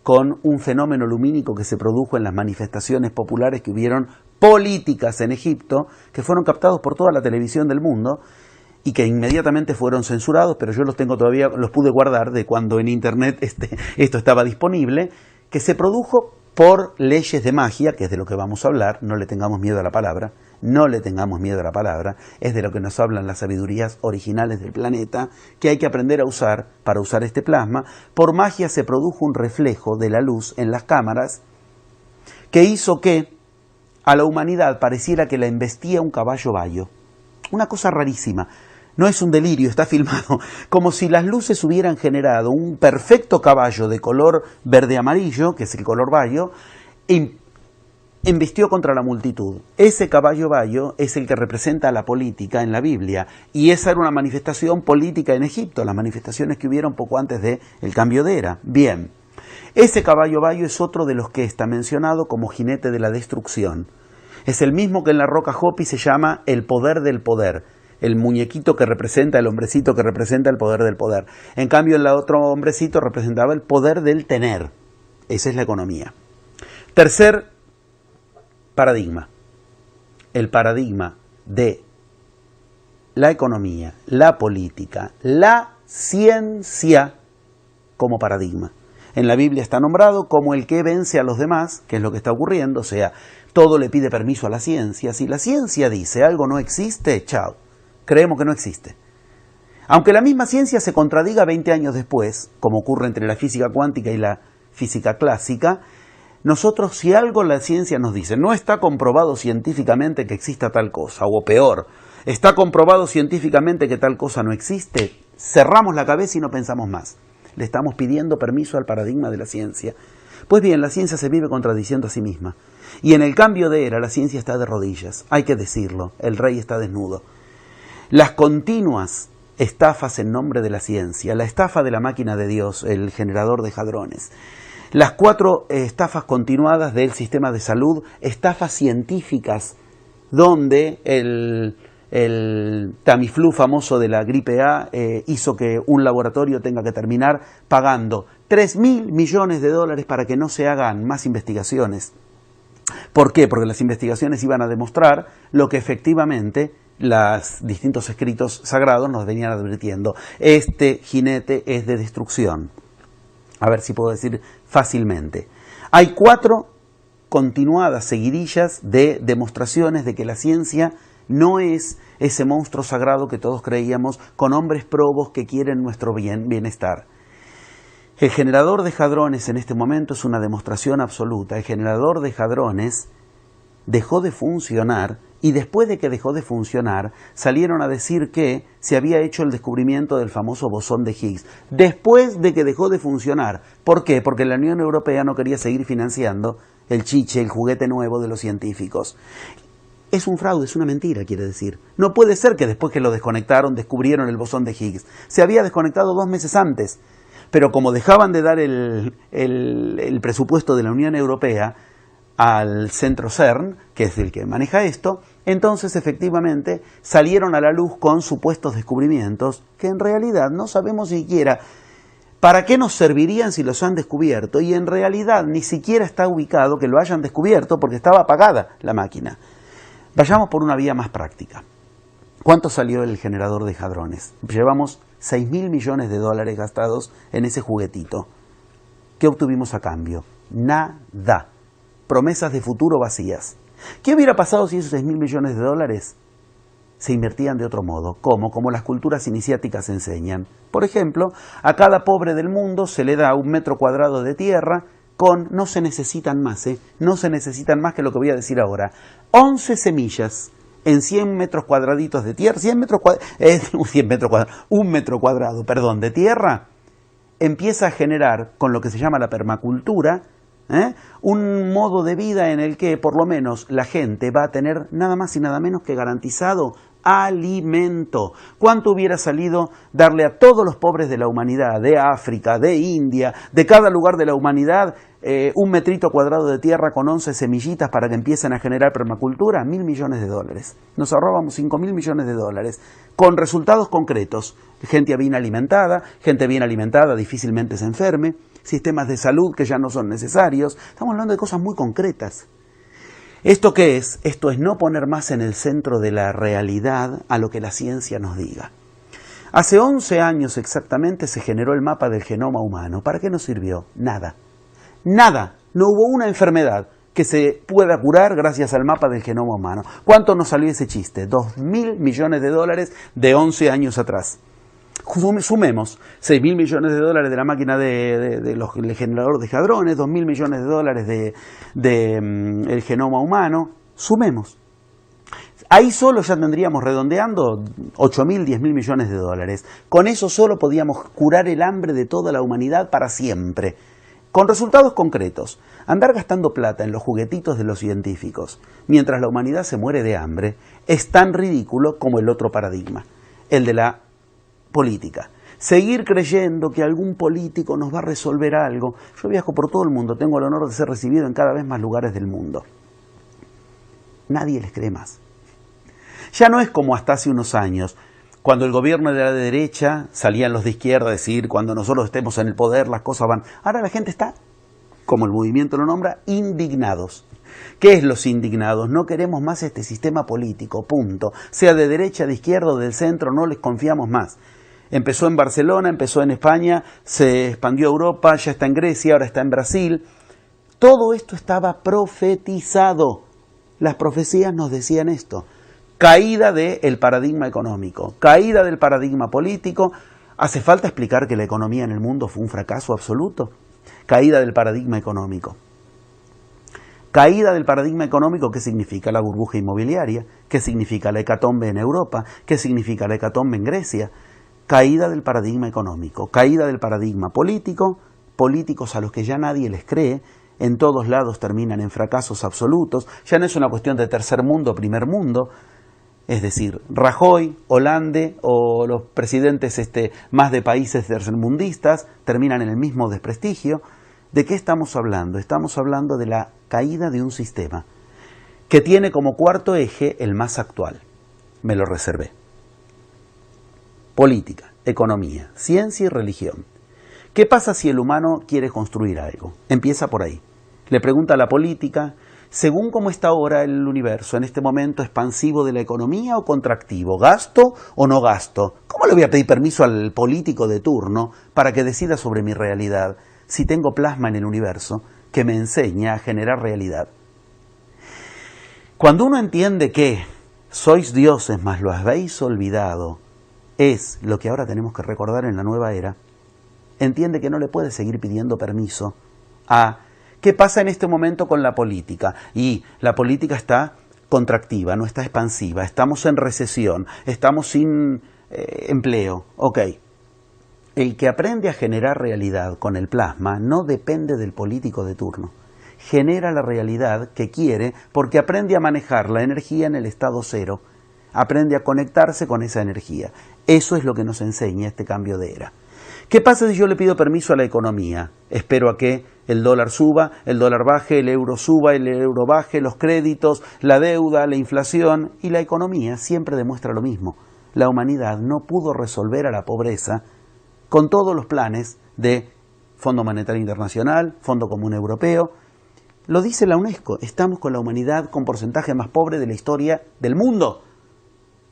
con un fenómeno lumínico que se produjo en las manifestaciones populares que hubieron políticas en Egipto, que fueron captados por toda la televisión del mundo, y que inmediatamente fueron censurados, pero yo los tengo todavía, los pude guardar de cuando en internet esto estaba disponible, que se produjo por leyes de magia, que es de lo que vamos a hablar, no le tengamos miedo a la palabra, no le tengamos miedo a la palabra, es de lo que nos hablan las sabidurías originales del planeta, que hay que aprender a usar para usar este plasma. Por magia se produjo un reflejo de la luz en las cámaras, que hizo que a la humanidad pareciera que la embestía un caballo bayo. Una cosa rarísima. No es un delirio, está filmado, como si las luces hubieran generado un perfecto caballo de color verde-amarillo, que es el color bayo, y embistió contra la multitud. Ese caballo bayo es el que representa a la política en la Biblia, y esa era una manifestación política en Egipto, las manifestaciones que hubieron poco antes del cambio de era. Bien, ese caballo bayo es otro de los que está mencionado como jinete de la destrucción. Es el mismo que en la roca Hopi se llama el poder del poder. El muñequito que representa, el hombrecito que representa el poder del poder. En cambio, el otro hombrecito representaba el poder del tener. Esa es la economía. Tercer paradigma. El paradigma de la economía, la política, la ciencia como paradigma. En la Biblia está nombrado como el que vence a los demás, que es lo que está ocurriendo, o sea, todo le pide permiso a la ciencia. Si la ciencia dice algo no existe, chao. Creemos que no existe. Aunque la misma ciencia se contradiga 20 años después, como ocurre entre la física cuántica y la física clásica, nosotros, si algo la ciencia nos dice, no está comprobado científicamente que exista tal cosa, o peor, está comprobado científicamente que tal cosa no existe, cerramos la cabeza y no pensamos más. Le estamos pidiendo permiso al paradigma de la ciencia. Pues bien, la ciencia se vive contradiciendo a sí misma. Y en el cambio de era, la ciencia está de rodillas. Hay que decirlo, el rey está desnudo. Las continuas estafas en nombre de la ciencia, la estafa de la máquina de Dios, el generador de hadrones, las 4 estafas continuadas del sistema de salud, estafas científicas, donde el Tamiflu famoso de la gripe A hizo que un laboratorio tenga que terminar pagando $3.000 millones para que no se hagan más investigaciones. ¿Por qué? Porque las investigaciones iban a demostrar lo que efectivamente los distintos escritos sagrados nos venían advirtiendo. Este jinete es de destrucción. A ver si puedo decir fácilmente. Hay 4 continuadas seguidillas de demostraciones de que la ciencia no es ese monstruo sagrado que todos creíamos, con hombres probos que quieren nuestro bienestar. El generador de hadrones en este momento es una demostración absoluta. El generador de hadrones dejó de funcionar, y después de que dejó de funcionar, salieron a decir que se había hecho el descubrimiento del famoso bosón de Higgs. Después de que dejó de funcionar. ¿Por qué? Porque la Unión Europea no quería seguir financiando el chiche, el juguete nuevo de los científicos. Es un fraude, es una mentira, quiere decir. No puede ser que después que lo desconectaron, descubrieron el bosón de Higgs. Se había desconectado 2 meses antes. Pero como dejaban de dar el presupuesto de la Unión Europea al centro CERN, que es el que maneja esto, entonces efectivamente salieron a la luz con supuestos descubrimientos que en realidad no sabemos siquiera para qué nos servirían si los han descubierto, y en realidad ni siquiera está ubicado que lo hayan descubierto porque estaba apagada la máquina. Vayamos por una vía más práctica. ¿Cuánto salió el generador de hadrones? Llevamos $6.000 millones gastados en ese juguetito. ¿Qué obtuvimos a cambio? Nada. Promesas de futuro vacías. ¿Qué hubiera pasado si esos $6.000 millones se invertían de otro modo. ¿Cómo? Como las culturas iniciáticas enseñan. Por ejemplo, a cada pobre del mundo se le da 1 metro cuadrado de tierra con, no se necesitan más, no se necesitan más que lo que voy a decir ahora, 11 semillas en 100 metros cuadraditos de tierra, 1 metro cuadrado, perdón, de tierra, empieza a generar, con lo que se llama la permacultura, un modo de vida en el que por lo menos la gente va a tener nada más y nada menos que garantizado alimento. ¿Cuánto hubiera salido darle a todos los pobres de la humanidad, de África, de India, de cada lugar de la humanidad, 1 metrito cuadrado de tierra con 11 semillitas para que empiecen a generar permacultura? $1.000 millones. Nos ahorrábamos $5.000 millones, con resultados concretos. Gente bien alimentada difícilmente se enferme, sistemas de salud que ya no son necesarios. Estamos hablando de cosas muy concretas. ¿Esto qué es? Esto es no poner más en el centro de la realidad a lo que la ciencia nos diga. Hace 11 años exactamente se generó el mapa del genoma humano. ¿Para qué nos sirvió? Nada. Nada. No hubo una enfermedad que se pueda curar gracias al mapa del genoma humano. ¿Cuánto nos salió ese chiste? $2.000 millones de 11 años atrás. Sumemos $6.000 millones de la máquina del generador de hadrones, $2.000 millones del genoma humano. Sumemos. Ahí solo ya tendríamos, redondeando, $8.000, $10.000 millones. Con eso solo podíamos curar el hambre de toda la humanidad para siempre. Con resultados concretos. Andar gastando plata en los juguetitos de los científicos mientras la humanidad se muere de hambre es tan ridículo como el otro paradigma, el de la política. Seguir creyendo que algún político nos va a resolver algo. Yo viajo por todo el mundo, tengo el honor de ser recibido en cada vez más lugares del mundo. Nadie les cree más. Ya no es como hasta hace unos años, cuando el gobierno de la derecha salían los de izquierda a decir, cuando nosotros estemos en el poder las cosas van. Ahora la gente está, como el movimiento lo nombra, indignados. ¿Qué es los indignados? No queremos más este sistema político, punto. Sea de derecha, de izquierda o del centro, no les confiamos más. Empezó en Barcelona, empezó en España, se expandió a Europa, ya está en Grecia, ahora está en Brasil. Todo esto estaba profetizado. Las profecías nos decían esto. Caída del paradigma económico, caída del paradigma político. ¿Hace falta explicar que la economía en el mundo fue un fracaso absoluto? Caída del paradigma económico. Caída del paradigma económico, ¿qué significa? La burbuja inmobiliaria. ¿Qué significa la hecatombe en Europa? ¿Qué significa la hecatombe en Grecia? Caída del paradigma económico, caída del paradigma político, políticos a los que ya nadie les cree, en todos lados terminan en fracasos absolutos. Ya no es una cuestión de tercer mundo, primer mundo. Es decir, Rajoy, Hollande o los presidentes más de países tercermundistas terminan en el mismo desprestigio. ¿De qué estamos hablando? Estamos hablando de la caída de un sistema que tiene como cuarto eje el más actual. Me lo reservé. Política, economía, ciencia y religión. ¿Qué pasa si el humano quiere construir algo? Empieza por ahí. Le pregunta a la política, según cómo está ahora el universo, en este momento expansivo de la economía o contractivo, ¿gasto o no gasto? ¿Cómo le voy a pedir permiso al político de turno para que decida sobre mi realidad si tengo plasma en el universo que me enseña a generar realidad? Cuando uno entiende que sois dioses, mas lo habéis olvidado, es lo que ahora tenemos que recordar en la nueva era, entiende que no le puede seguir pidiendo permiso a qué pasa en este momento con la política. Y la política está contractiva, no está expansiva, estamos en recesión, estamos sin empleo. Ok, el que aprende a generar realidad con el plasma no depende del político de turno. Genera la realidad que quiere porque aprende a manejar la energía en el estado cero. Aprende a conectarse con esa energía. Eso es lo que nos enseña este cambio de era. ¿Qué pasa si yo le pido permiso a la economía? Espero a que el dólar suba, el dólar baje, el euro suba, el euro baje, los créditos, la deuda, la inflación. Y la economía siempre demuestra lo mismo. La humanidad no pudo resolver a la pobreza con todos los planes de Fondo Monetario Internacional, Fondo Común Europeo. Lo dice la UNESCO, estamos con la humanidad con porcentaje más pobre de la historia del mundo.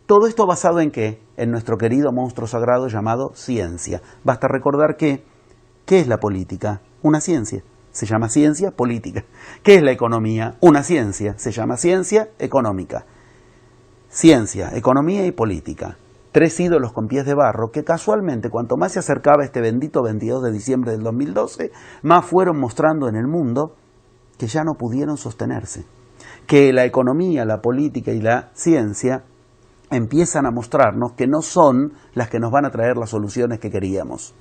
Todo esto basado en ¿qué? En nuestro querido monstruo sagrado llamado ciencia. Basta recordar que, ¿qué es la política? Una ciencia. Se llama ciencia política. ¿Qué es la economía? Una ciencia. Se llama ciencia económica. Ciencia, economía y política. 3 ídolos con pies de barro que casualmente, cuanto más se acercaba este bendito 22 de diciembre del 2012, más fueron mostrando en el mundo que ya no pudieron sostenerse. Que la economía, la política y la ciencia empiezan a mostrarnos que no son las que nos van a traer las soluciones que queríamos.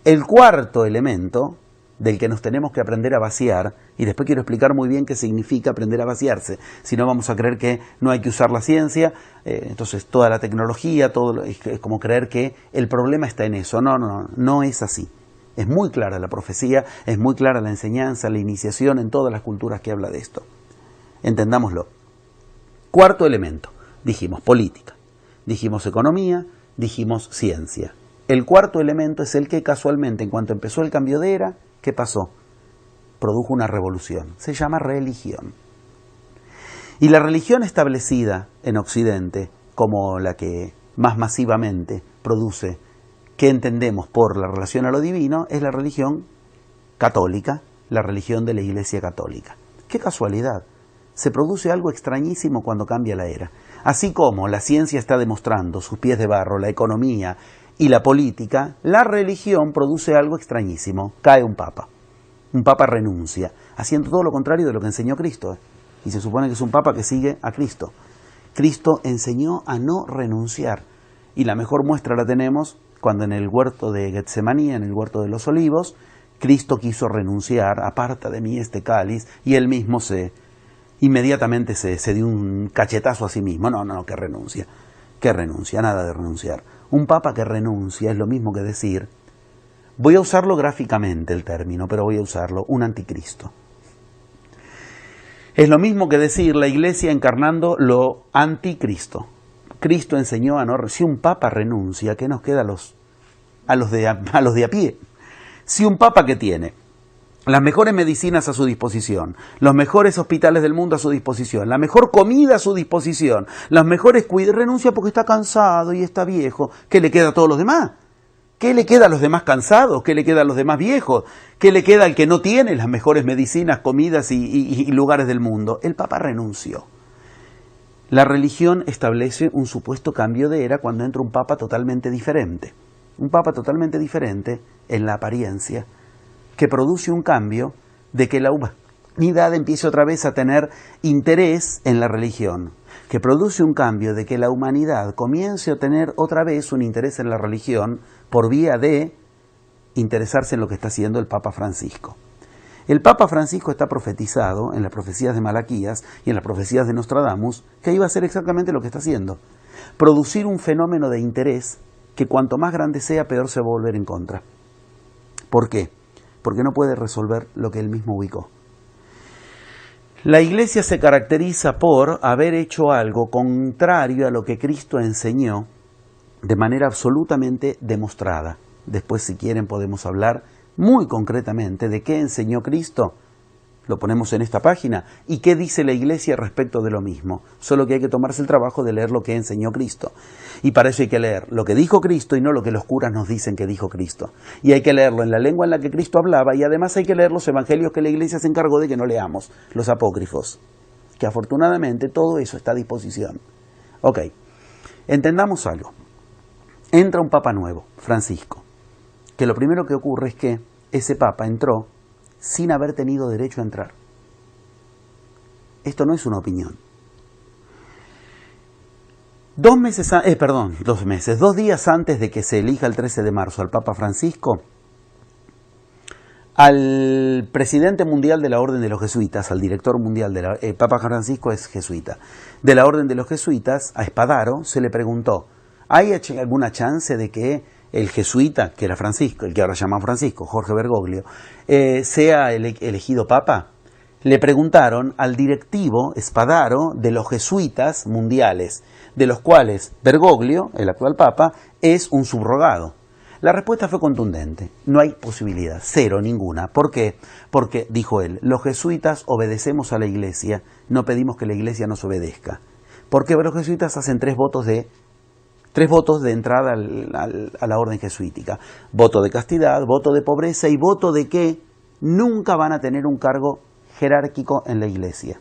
El cuarto elemento del que nos tenemos que aprender a vaciar, y después quiero explicar muy bien qué significa aprender a vaciarse, si no vamos a creer que no hay que usar la ciencia, entonces toda la tecnología, todo es como creer que el problema está en eso. No es así. Es muy clara la profecía, es muy clara la enseñanza, la iniciación en todas las culturas que habla de esto. Entendámoslo. Cuarto elemento, dijimos política, dijimos economía, dijimos ciencia. El cuarto elemento es el que casualmente, en cuanto empezó el cambio de era, ¿qué pasó? Produjo una revolución. Se llama religión. Y la religión establecida en Occidente, como la que más masivamente produce, ¿qué entendemos por la relación a lo divino? Es la religión católica, la religión de la Iglesia Católica. ¡Qué casualidad! Se produce algo extrañísimo cuando cambia la era. Así como la ciencia está demostrando sus pies de barro, la economía y la política, la religión produce algo extrañísimo. Cae un papa. Un papa renuncia, haciendo todo lo contrario de lo que enseñó Cristo. Y se supone que es un papa que sigue a Cristo. Cristo enseñó a no renunciar. Y la mejor muestra la tenemos cuando en el huerto de Getsemaní, en el huerto de los olivos, Cristo quiso renunciar, aparta de mí este cáliz, y él mismo inmediatamente se dio un cachetazo a sí mismo. No, que renuncia. Que renuncia, nada de renunciar. Un papa que renuncia es lo mismo que decir, voy a usarlo gráficamente el término, pero voy a usarlo, un anticristo. Es lo mismo que decir la Iglesia encarnando lo anticristo. Cristo enseñó a no... Si un papa renuncia, ¿qué nos queda a los de a pie? Si un papa que tiene las mejores medicinas a su disposición, los mejores hospitales del mundo a su disposición, la mejor comida a su disposición, las mejores cuidados, renuncia porque está cansado y está viejo, ¿qué le queda a todos los demás? ¿Qué le queda a los demás cansados? ¿Qué le queda a los demás viejos? ¿Qué le queda al que no tiene las mejores medicinas, comidas y lugares del mundo? El Papa renunció. La religión establece un supuesto cambio de era cuando entra un Papa totalmente diferente. Un Papa totalmente diferente en la apariencia, que produce un cambio de que la humanidad empiece otra vez a tener interés en la religión, que produce un cambio de que la humanidad comience a tener otra vez un interés en la religión por vía de interesarse en lo que está haciendo el Papa Francisco. El Papa Francisco está profetizado en las profecías de Malaquías y en las profecías de Nostradamus que iba a hacer exactamente lo que está haciendo, producir un fenómeno de interés que cuanto más grande sea, peor se va a volver en contra. ¿Por qué? Porque no puede resolver lo que él mismo ubicó. La Iglesia se caracteriza por haber hecho algo contrario a lo que Cristo enseñó de manera absolutamente demostrada. Después, si quieren, podemos hablar muy concretamente de qué enseñó Cristo. Lo ponemos en esta página. ¿Y qué dice la Iglesia respecto de lo mismo? Solo que hay que tomarse el trabajo de leer lo que enseñó Cristo. Y para eso hay que leer lo que dijo Cristo y no lo que los curas nos dicen que dijo Cristo. Y hay que leerlo en la lengua en la que Cristo hablaba y además hay que leer los evangelios que la Iglesia se encargó de que no leamos, los apócrifos. Que afortunadamente todo eso está a disposición. Ok, entendamos algo. Entra un Papa nuevo, Francisco, que lo primero que ocurre es que ese Papa entró sin haber tenido derecho a entrar. Esto no es una opinión. 2 días antes de que se elija el 13 de marzo al Papa Francisco, al presidente mundial de la Orden de los Jesuitas, al director mundial de el Papa Francisco es jesuita, de la Orden de los Jesuitas, a Espadaro, se le preguntó, ¿hay alguna chance de que el jesuita, que era Francisco, el que ahora llama Francisco, Jorge Bergoglio, sea elegido Papa? Le preguntaron al directivo Espadaro de los jesuitas mundiales, de los cuales Bergoglio, el actual Papa, es un subrogado. La respuesta fue contundente, no hay posibilidad, cero, ninguna. ¿Por qué? Porque, dijo él, los jesuitas obedecemos a la Iglesia, no pedimos que la Iglesia nos obedezca. Porque los jesuitas hacen 3 votos de entrada a la orden jesuítica. Voto de castidad, voto de pobreza y voto de que nunca van a tener un cargo jerárquico en la Iglesia.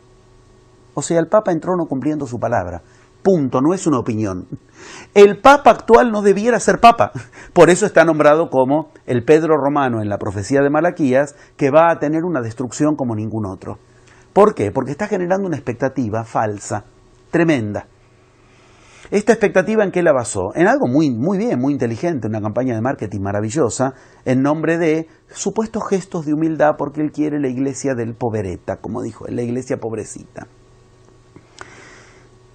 O sea, el Papa entró no cumpliendo su palabra. Punto, no es una opinión. El Papa actual no debiera ser Papa. Por eso está nombrado como el Pedro romano en la profecía de Malaquías, que va a tener una destrucción como ningún otro. ¿Por qué? Porque está generando una expectativa falsa, tremenda. Esta expectativa, ¿en qué la basó? En algo muy bien, muy inteligente, una campaña de marketing maravillosa, en nombre de supuestos gestos de humildad, porque él quiere la iglesia del povereta, como dijo, la iglesia pobrecita.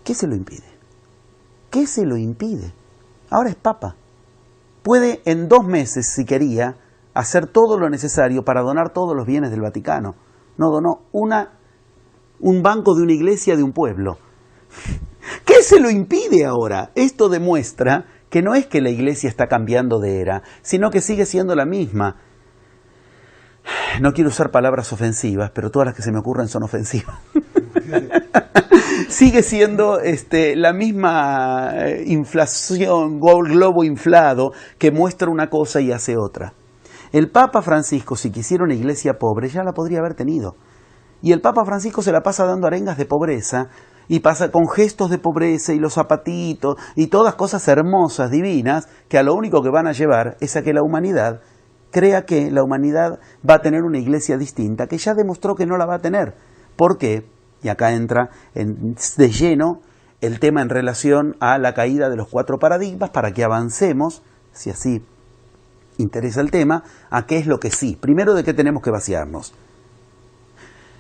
¿Qué se lo impide? ¿Qué se lo impide? Ahora es Papa. Puede en 2 meses, si quería, hacer todo lo necesario para donar todos los bienes del Vaticano. No donó un banco de una iglesia de un pueblo. ¿Qué se lo impide ahora? Esto demuestra que no es que la iglesia está cambiando de era, sino que sigue siendo la misma. No quiero usar palabras ofensivas, pero todas las que se me ocurren son ofensivas. Sigue siendo la misma inflación, globo inflado, que muestra una cosa y hace otra. El Papa Francisco, si quisiera una iglesia pobre, ya la podría haber tenido. Y el Papa Francisco se la pasa dando arengas de pobreza, y pasa con gestos de pobreza y los zapatitos y todas cosas hermosas, divinas, que a lo único que van a llevar es a que la humanidad crea que la humanidad va a tener una iglesia distinta, que ya demostró que no la va a tener. ¿Por qué? Y acá entra de lleno el tema en relación a la caída de los 4 paradigmas, para que avancemos, si así interesa el tema, a qué es lo que sí. Primero, ¿de qué tenemos que vaciarnos?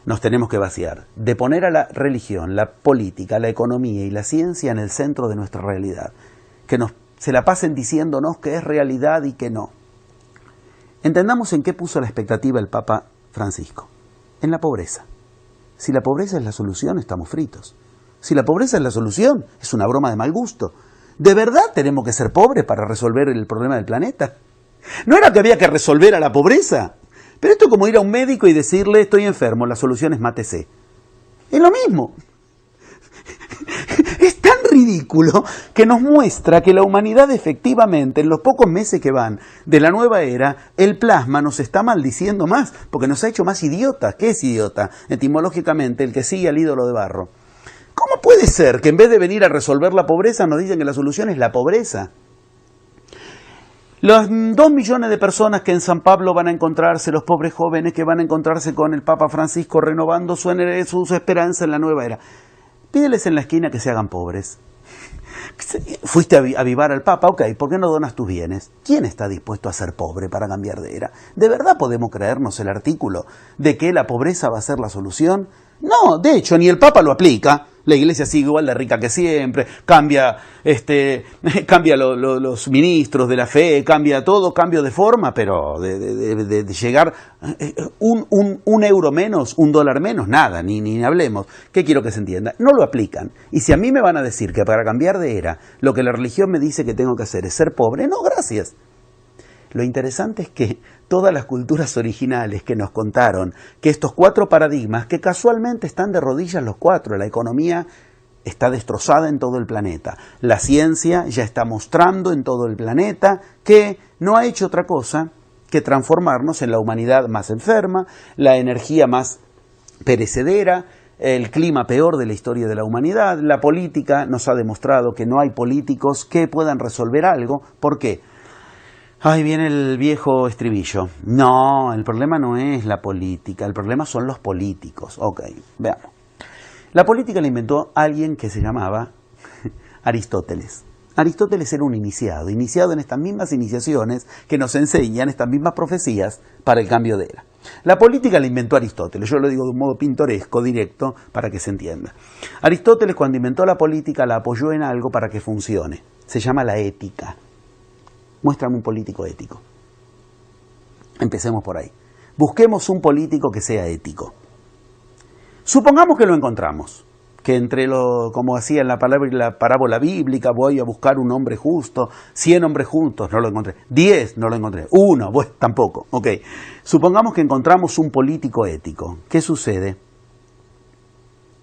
Nos tenemos que vaciar de poner a la religión, la política, la economía y la ciencia en el centro de nuestra realidad. Que se la pasen diciéndonos que es realidad y que no. Entendamos en qué puso la expectativa el Papa Francisco. En la pobreza. Si la pobreza es la solución, estamos fritos. Si la pobreza es la solución, es una broma de mal gusto. ¿De verdad tenemos que ser pobres para resolver el problema del planeta? ¿No era que había que resolver a la pobreza? Pero esto es como ir a un médico y decirle, estoy enfermo, la solución es mátese. Es lo mismo. Es tan ridículo que nos muestra que la humanidad efectivamente, en los pocos meses que van de la nueva era, el plasma nos está maldiciendo más, porque nos ha hecho más idiotas. ¿Qué es idiota? Etimológicamente, el que sigue al ídolo de barro. ¿Cómo puede ser que en vez de venir a resolver la pobreza nos dicen que la solución es la pobreza? Los 2 millones de personas que en San Pablo van a encontrarse, los pobres jóvenes que van a encontrarse con el Papa Francisco renovando su esperanza en la nueva era. Pídeles en la esquina que se hagan pobres. Fuiste a avivar al Papa, ok, ¿por qué no donas tus bienes? ¿Quién está dispuesto a ser pobre para cambiar de era? ¿De verdad podemos creernos el artículo de que la pobreza va a ser la solución? No, de hecho, ni el Papa lo aplica. La iglesia sigue igual de rica que siempre, cambia los ministros de la fe, cambia todo, cambio de forma, pero de llegar un euro menos, $1 menos, nada, ni hablemos. ¿Qué quiero que se entienda? No lo aplican. Y si a mí me van a decir que para cambiar de era, lo que la religión me dice que tengo que hacer es ser pobre, no, gracias. Lo interesante es que todas las culturas originales que nos contaron que estos 4 paradigmas, que casualmente están de rodillas los 4, la economía está destrozada en todo el planeta, la ciencia ya está mostrando en todo el planeta que no ha hecho otra cosa que transformarnos en la humanidad más enferma, la energía más perecedera, el clima peor de la historia de la humanidad. La política nos ha demostrado que no hay políticos que puedan resolver algo. ¿Por qué? Ahí viene el viejo estribillo. No, el problema no es la política, el problema son los políticos. Ok, veamos. La política la inventó alguien que se llamaba Aristóteles. Aristóteles era un iniciado en estas mismas iniciaciones que nos enseñan estas mismas profecías para el cambio de era. La política la inventó Aristóteles, yo lo digo de un modo pintoresco, directo, para que se entienda. Aristóteles, cuando inventó la política, la apoyó en algo para que funcione. Se llama la ética. Muéstrame un político ético. Empecemos por ahí. Busquemos un político que sea ético. Supongamos que lo encontramos, que como hacía en la parábola bíblica, voy a buscar un hombre justo, 100 hombres justos, no lo encontré, 10, no lo encontré, 1, pues tampoco, ok. Supongamos que encontramos un político ético. ¿Qué sucede?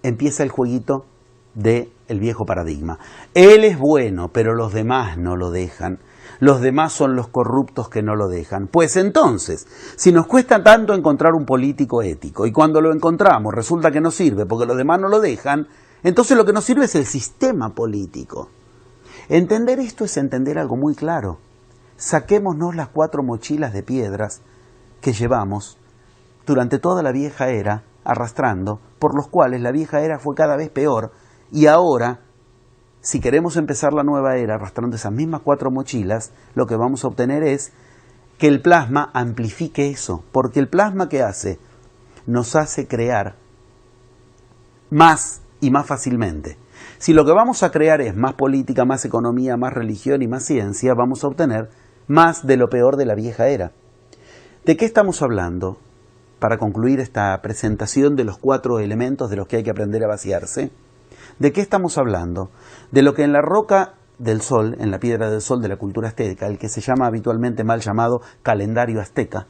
Empieza el jueguito del viejo paradigma. Él es bueno, pero los demás no lo dejan. los demás son los corruptos que no lo dejan. Pues entonces, si nos cuesta tanto encontrar un político ético y cuando lo encontramos resulta que no sirve porque los demás no lo dejan, entonces lo que nos sirve es el sistema político. Entender esto es entender algo muy claro. Saquémonos las 4 mochilas de piedras que llevamos durante toda la vieja era arrastrando, por los cuales la vieja era fue cada vez peor, y ahora, si queremos empezar la nueva era arrastrando esas mismas 4 mochilas, lo que vamos a obtener es que el plasma amplifique eso, porque el plasma que hace, nos hace crear más y más fácilmente. Si lo que vamos a crear es más política, más economía, más religión y más ciencia, vamos a obtener más de lo peor de la vieja era. ¿De qué estamos hablando? Para concluir esta presentación de los 4 elementos de los que hay que aprender a vaciarse, ¿de qué estamos hablando? De lo que en la roca del sol, en la piedra del sol de la cultura azteca, el que se llama habitualmente mal llamado calendario azteca,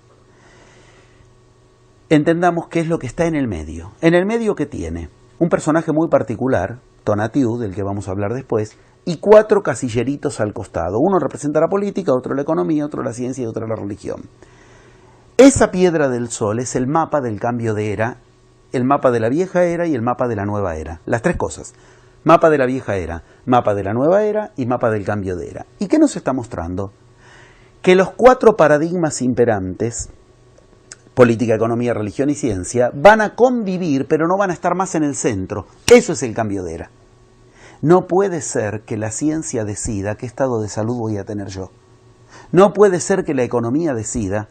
entendamos qué es lo que está en el medio. En el medio, ¿qué tiene? Un personaje muy particular, Tonatiuh, del que vamos a hablar después, y 4 casilleritos al costado. Uno representa la política, otro la economía, otro la ciencia y otro la religión. Esa piedra del sol es el mapa del cambio de era, el mapa de la vieja era y el mapa de la nueva era. Las 3 cosas. Mapa de la vieja era, mapa de la nueva era y mapa del cambio de era. ¿Y qué nos está mostrando? Que los 4 paradigmas imperantes, política, economía, religión y ciencia, van a convivir, pero no van a estar más en el centro. Eso es el cambio de era. No puede ser que la ciencia decida qué estado de salud voy a tener yo. No puede ser que la economía decida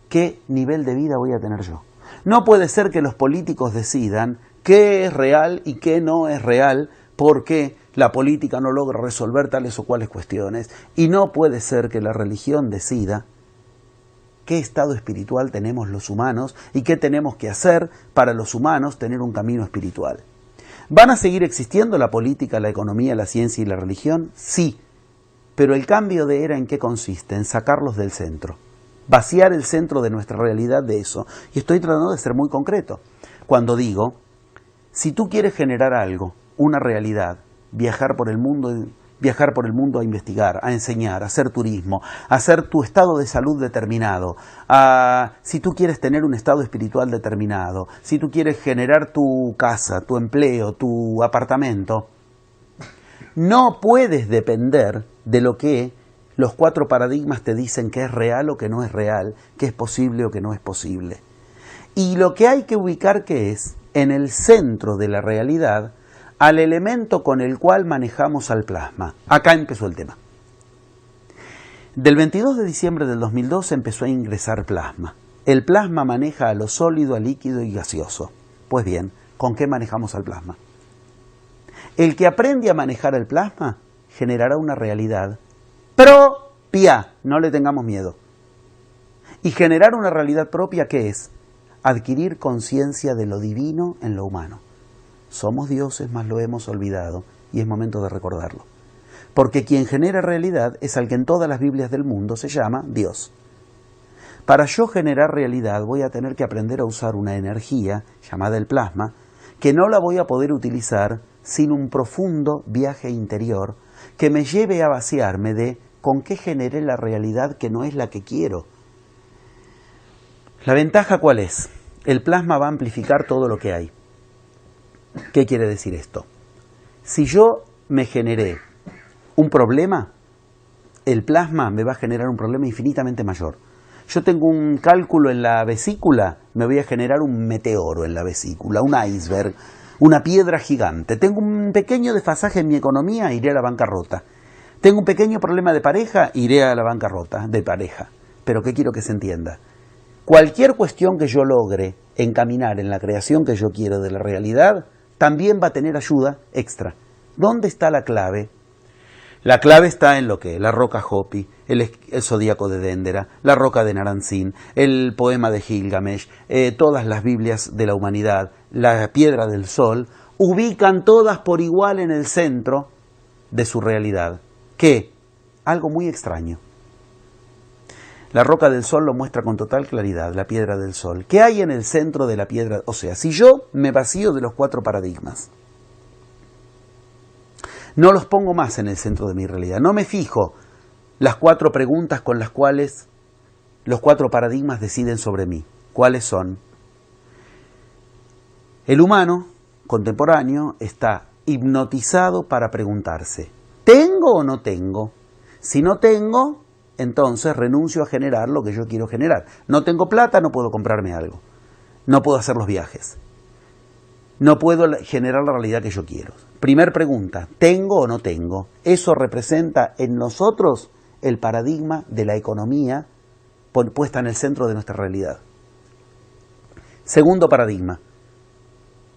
qué nivel de vida voy a tener yo. No puede ser que los políticos decidan qué es real y qué no es real porque la política no logra resolver tales o cuales cuestiones. Y no puede ser que la religión decida qué estado espiritual tenemos los humanos y qué tenemos que hacer para los humanos tener un camino espiritual. ¿Van a seguir existiendo la política, la economía, la ciencia y la religión? Sí, pero el cambio de era ¿en qué consiste? En sacarlos del centro. Vaciar el centro de nuestra realidad de eso. Y estoy tratando de ser muy concreto. Cuando digo, si tú quieres generar algo, una realidad, viajar por el mundo a investigar, a enseñar, a hacer turismo, a hacer tu estado de salud determinado, si tú quieres tener un estado espiritual determinado, si tú quieres generar tu casa, tu empleo, tu apartamento, no puedes depender de lo que los 4 paradigmas te dicen que es real o que no es real, que es posible o que no es posible. Y lo que hay que ubicar que es, en el centro de la realidad, al elemento con el cual manejamos al plasma. Acá empezó el tema. Del 22 de diciembre del 2002 empezó a ingresar plasma. El plasma maneja a lo sólido, a líquido y gaseoso. Pues bien, ¿con qué manejamos al plasma? El que aprende a manejar el plasma generará una realidad propia, no le tengamos miedo. Y generar una realidad propia, ¿qué es? Adquirir conciencia de lo divino en lo humano. Somos dioses, mas lo hemos olvidado, y es momento de recordarlo. Porque quien genera realidad es al que en todas las Biblias del mundo se llama Dios. Para yo generar realidad voy a tener que aprender a usar una energía, llamada el plasma, que no la voy a poder utilizar sin un profundo viaje interior que me lleve a vaciarme de con qué generé la realidad que no es la que quiero. ¿La ventaja cuál es? El plasma va a amplificar todo lo que hay. ¿Qué quiere decir esto? Si yo me generé un problema, el plasma me va a generar un problema infinitamente mayor. Yo tengo un cálculo en la vesícula, me voy a generar un meteoro en la vesícula, un iceberg, una piedra gigante. Tengo un pequeño desfasaje en mi economía, iré a la bancarrota. Tengo un pequeño problema de pareja, iré a la bancarrota de pareja. Pero ¿qué quiero que se entienda? Cualquier cuestión que yo logre encaminar en la creación que yo quiero de la realidad, también va a tener ayuda extra. ¿Dónde está la clave? La clave está en lo que la roca Hopi, el zodíaco de Dendera, la roca de Naranzín, el poema de Gilgamesh, todas las Biblias de la humanidad, la piedra del sol, ubican todas por igual en el centro de su realidad. ¿Qué? Algo muy extraño. La roca del sol lo muestra con total claridad, la piedra del sol. ¿Qué hay en el centro de la piedra? O sea, si yo me vacío de los 4 paradigmas, no los pongo más en el centro de mi realidad, no me fijo las 4 preguntas con las cuales los 4 paradigmas deciden sobre mí. ¿Cuáles son? El humano contemporáneo está hipnotizado para preguntarse, ¿tengo o no tengo? Si no tengo, entonces renuncio a generar lo que yo quiero generar. No tengo plata, no puedo comprarme algo. No puedo hacer los viajes. No puedo generar la realidad que yo quiero. Primer pregunta, ¿tengo o no tengo? Eso representa en nosotros el paradigma de la economía puesta en el centro de nuestra realidad. Segundo paradigma,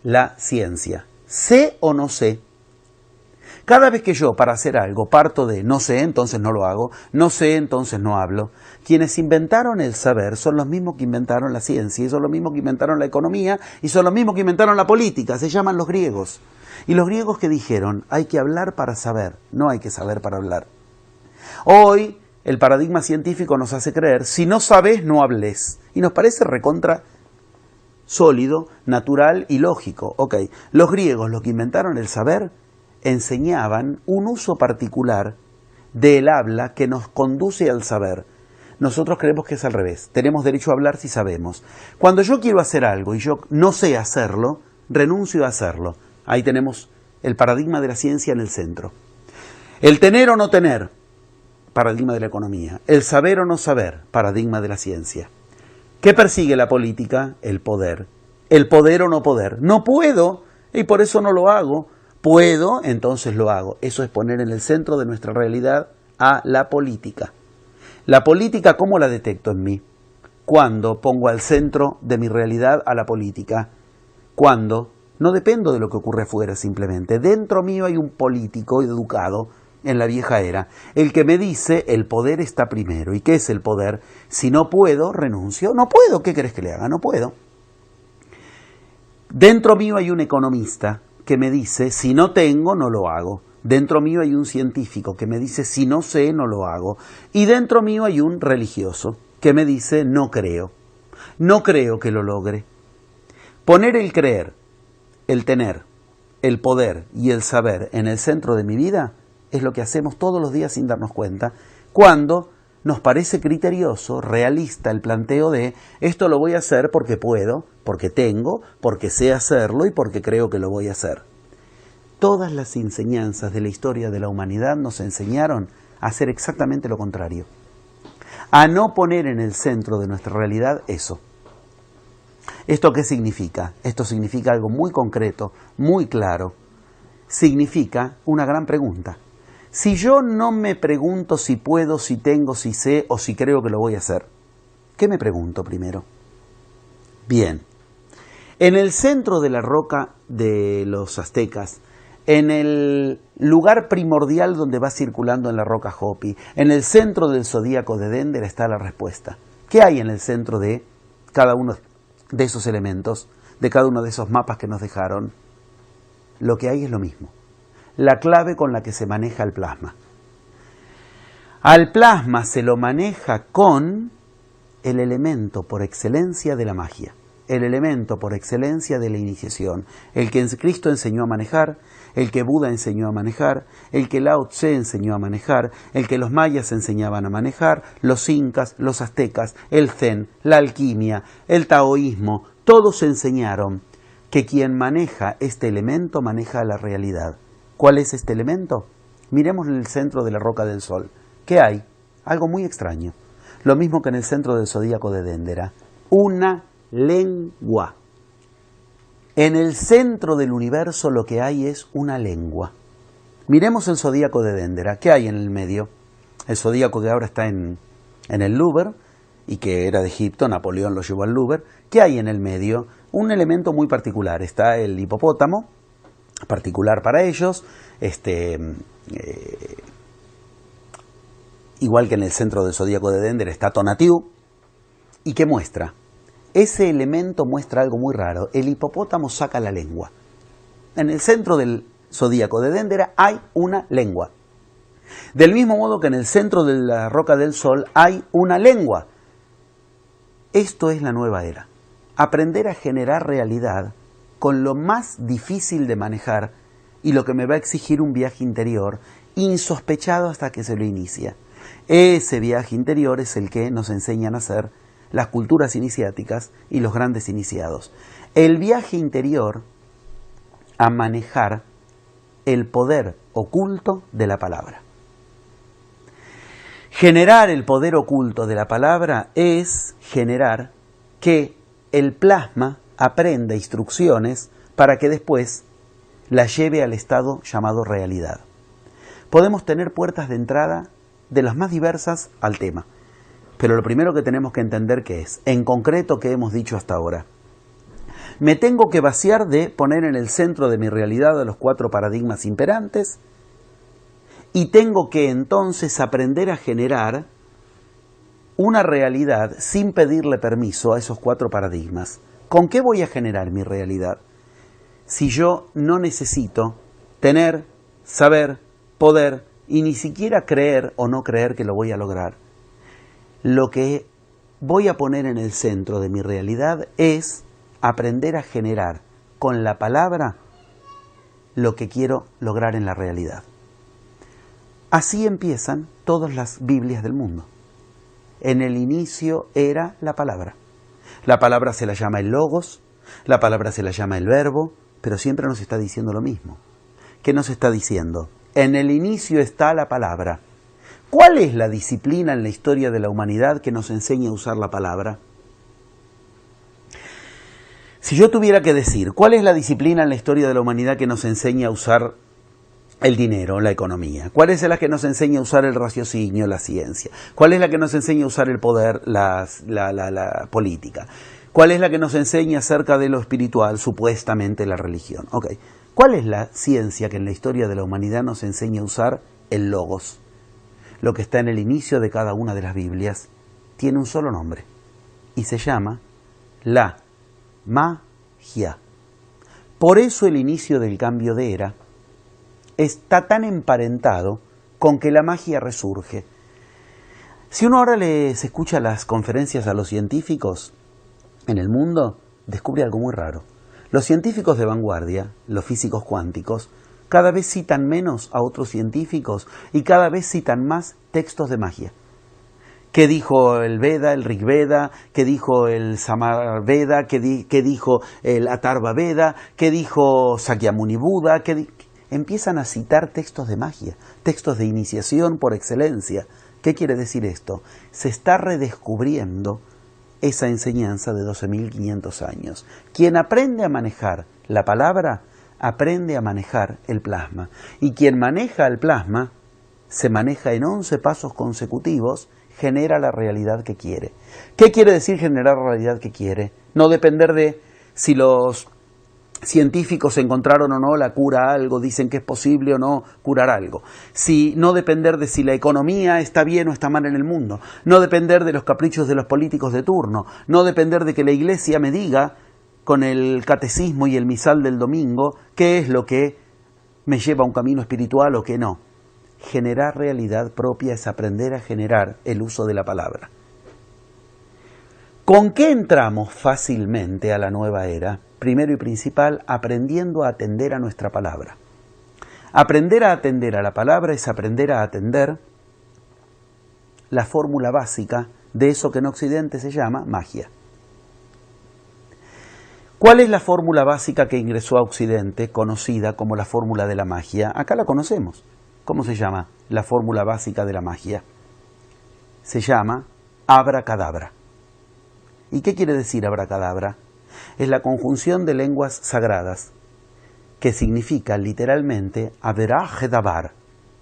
la ciencia. ¿Sé o no sé? Cada vez que yo para hacer algo parto de no sé, entonces no lo hago, no sé, entonces no hablo. Quienes inventaron el saber son los mismos que inventaron la ciencia, y son los mismos que inventaron la economía, y son los mismos que inventaron la política, se llaman los griegos. Y los griegos que dijeron, hay que hablar para saber, no hay que saber para hablar. Hoy el paradigma científico nos hace creer, si no sabes, no hables. Y nos parece recontra sólido, natural y lógico. Ok, los griegos, los que inventaron el saber, enseñaban un uso particular del habla que nos conduce al saber. Nosotros creemos que es al revés. Tenemos derecho a hablar si sabemos. Cuando yo quiero hacer algo y yo no sé hacerlo, renuncio a hacerlo. Ahí tenemos el paradigma de la ciencia en el centro. El tener o no tener, paradigma de la economía. El saber o no saber, paradigma de la ciencia. ¿Qué persigue la política? El poder. El poder o no poder. No puedo y por eso no lo hago. Puedo, entonces lo hago. Eso es poner en el centro de nuestra realidad a la política. La política, ¿cómo la detecto en mí? Cuando pongo al centro de mi realidad a la política. Cuando no dependo de lo que ocurre afuera simplemente. Dentro mío hay un político educado en la vieja era, el que me dice el poder está primero. ¿Y qué es el poder? Si no puedo, renuncio. No puedo, ¿qué querés que le haga? No puedo. Dentro mío hay un economista que me dice, si no tengo, no lo hago. Dentro mío hay un científico que me dice, si no sé, no lo hago. Y dentro mío hay un religioso que me dice, no creo. No creo que lo logre. Poner el creer, el tener, el poder y el saber en el centro de mi vida es lo que hacemos todos los días sin darnos cuenta, cuando nos parece criterioso, realista el planteo de esto lo voy a hacer porque puedo, porque tengo, porque sé hacerlo y porque creo que lo voy a hacer. Todas las enseñanzas de la historia de la humanidad nos enseñaron a hacer exactamente lo contrario. A no poner en el centro de nuestra realidad eso. ¿Esto qué significa? Esto significa algo muy concreto, muy claro. Significa una gran pregunta. Si yo no me pregunto si puedo, si tengo, si sé o si creo que lo voy a hacer, ¿qué me pregunto primero? Bien, en el centro de la roca de los aztecas, en el lugar primordial donde va circulando en la roca Hopi, en el centro del zodíaco de Dendera está la respuesta. ¿Qué hay en el centro de cada uno de esos elementos, de cada uno de esos mapas que nos dejaron? Lo que hay es lo mismo. La clave con la que se maneja el plasma. Al plasma se lo maneja con el elemento por excelencia de la magia, el elemento por excelencia de la iniciación, el que Cristo enseñó a manejar, el que Buda enseñó a manejar, el que Lao Tse enseñó a manejar, el que los mayas enseñaban a manejar, los incas, los aztecas, el zen, la alquimia, el taoísmo, todos enseñaron que quien maneja este elemento maneja la realidad. ¿Cuál es este elemento? Miremos en el centro de la roca del sol. ¿Qué hay? Algo muy extraño. Lo mismo que en el centro del zodíaco de Dendera. Una lengua. En el centro del universo lo que hay es una lengua. Miremos el zodíaco de Dendera. ¿Qué hay en el medio? El zodíaco que ahora está en el Louvre y que era de Egipto, Napoleón lo llevó al Louvre. ¿Qué hay en el medio? Un elemento muy particular. Está el hipopótamo, particular para ellos, igual que en el centro del zodíaco de Dendera está Tonatiuh. ¿Y qué muestra? Ese elemento muestra algo muy raro. El hipopótamo saca la lengua. En el centro del zodíaco de Dendera hay una lengua. Del mismo modo que en el centro de la roca del sol hay una lengua. Esto es la nueva era. Aprender a generar realidad con lo más difícil de manejar y lo que me va a exigir un viaje interior insospechado hasta que se lo inicia. Ese viaje interior es el que nos enseñan a hacer las culturas iniciáticas y los grandes iniciados. El viaje interior a manejar el poder oculto de la palabra. Generar el poder oculto de la palabra es generar que el plasma aprenda instrucciones para que después la lleve al estado llamado realidad. Podemos tener puertas de entrada de las más diversas al tema, pero lo primero que tenemos que entender que es, en concreto, ¿qué hemos dicho hasta ahora? Me tengo que vaciar de poner en el centro de mi realidad a los 4 paradigmas imperantes y tengo que entonces aprender a generar una realidad sin pedirle permiso a esos 4 paradigmas. ¿Con qué voy a generar mi realidad? Si yo no necesito tener, saber, poder y ni siquiera creer o no creer que lo voy a lograr. Lo que voy a poner en el centro de mi realidad es aprender a generar con la palabra lo que quiero lograr en la realidad. Así empiezan todas las Biblias del mundo. En el inicio era la palabra. La palabra se la llama el logos, la palabra se la llama el verbo, pero siempre nos está diciendo lo mismo. ¿Qué nos está diciendo? En el inicio está la palabra. ¿Cuál es la disciplina en la historia de la humanidad que nos enseña a usar la palabra? Si yo tuviera que decir, ¿cuál es la disciplina en la historia de la humanidad que nos enseña a usar el dinero, la economía? ¿Cuál es la que nos enseña a usar el raciocinio, la ciencia? ¿Cuál es la que nos enseña a usar el poder, la política? ¿Cuál es la que nos enseña acerca de lo espiritual, supuestamente la religión? Okay. ¿Cuál es la ciencia que en la historia de la humanidad nos enseña a usar el logos? Lo que está en el inicio de cada una de las Biblias tiene un solo nombre y se llama la magia. Por eso el inicio del cambio de era está tan emparentado con que la magia resurge. Si uno ahora les escucha las conferencias a los científicos en el mundo, descubre algo muy raro. Los científicos de vanguardia, los físicos cuánticos, cada vez citan menos a otros científicos y cada vez citan más textos de magia. ¿Qué dijo el Veda, el Rig Veda? ¿Qué dijo el Samar Veda? ¿Qué dijo el Atharva Veda? ¿Qué dijo Sakyamuni Buda? Empiezan a citar textos de magia, textos de iniciación por excelencia. ¿Qué quiere decir esto? Se está redescubriendo esa enseñanza de 12.500 años. Quien aprende a manejar la palabra, aprende a manejar el plasma. Y quien maneja el plasma, se maneja en 11 pasos consecutivos, genera la realidad que quiere. ¿Qué quiere decir generar la realidad que quiere? No depender de si los científicos encontraron o no la cura a algo, dicen que es posible o no curar algo. No depender de si la economía está bien o está mal en el mundo. No depender de los caprichos de los políticos de turno. No depender de que la iglesia me diga, con el catecismo y el misal del domingo, qué es lo que me lleva a un camino espiritual o qué no. Generar realidad propia es aprender a generar el uso de la palabra. ¿Con qué entramos fácilmente a la nueva era? Primero y principal, aprendiendo a atender a nuestra palabra. Aprender a atender a la palabra es aprender a atender la fórmula básica de eso que en Occidente se llama magia. ¿Cuál es la fórmula básica que ingresó a Occidente, conocida como la fórmula de la magia? Acá la conocemos. ¿Cómo se llama la fórmula básica de la magia? Se llama abracadabra. ¿Y qué quiere decir abracadabra? Es la conjunción de lenguas sagradas, que significa literalmente Averaj-Dabar.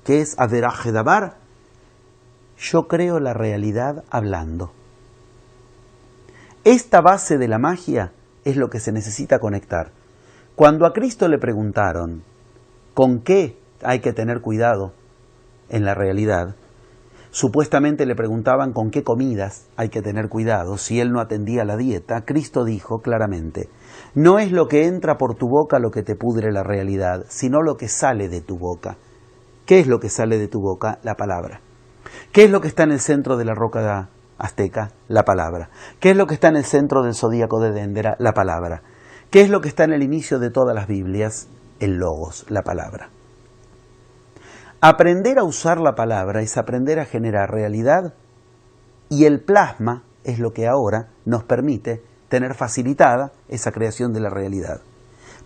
¿Qué es Averaj-Dabar? Yo creo la realidad hablando. Esta base de la magia es lo que se necesita conectar. Cuando a Cristo le preguntaron ¿con qué hay que tener cuidado en la realidad? Supuestamente le preguntaban con qué comidas hay que tener cuidado si él no atendía la dieta. Cristo dijo claramente, no es lo que entra por tu boca lo que te pudre la realidad, sino lo que sale de tu boca. ¿Qué es lo que sale de tu boca? La palabra. ¿Qué es lo que está en el centro de la roca azteca? La palabra. ¿Qué es lo que está en el centro del zodíaco de Déndera? La palabra. ¿Qué es lo que está en el inicio de todas las Biblias? El logos, la palabra. Aprender a usar la palabra es aprender a generar realidad, y el plasma es lo que ahora nos permite tener facilitada esa creación de la realidad.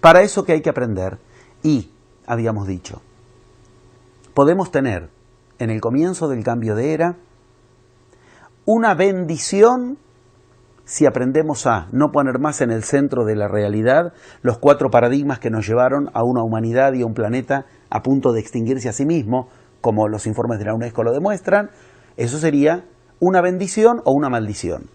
Para eso, ¿qué hay que aprender? Y, habíamos dicho, podemos tener en el comienzo del cambio de era una bendición si aprendemos a no poner más en el centro de la realidad los 4 paradigmas que nos llevaron a una humanidad y a un planeta a punto de extinguirse a sí mismo, como los informes de la UNESCO lo demuestran. Eso sería una bendición o una maldición.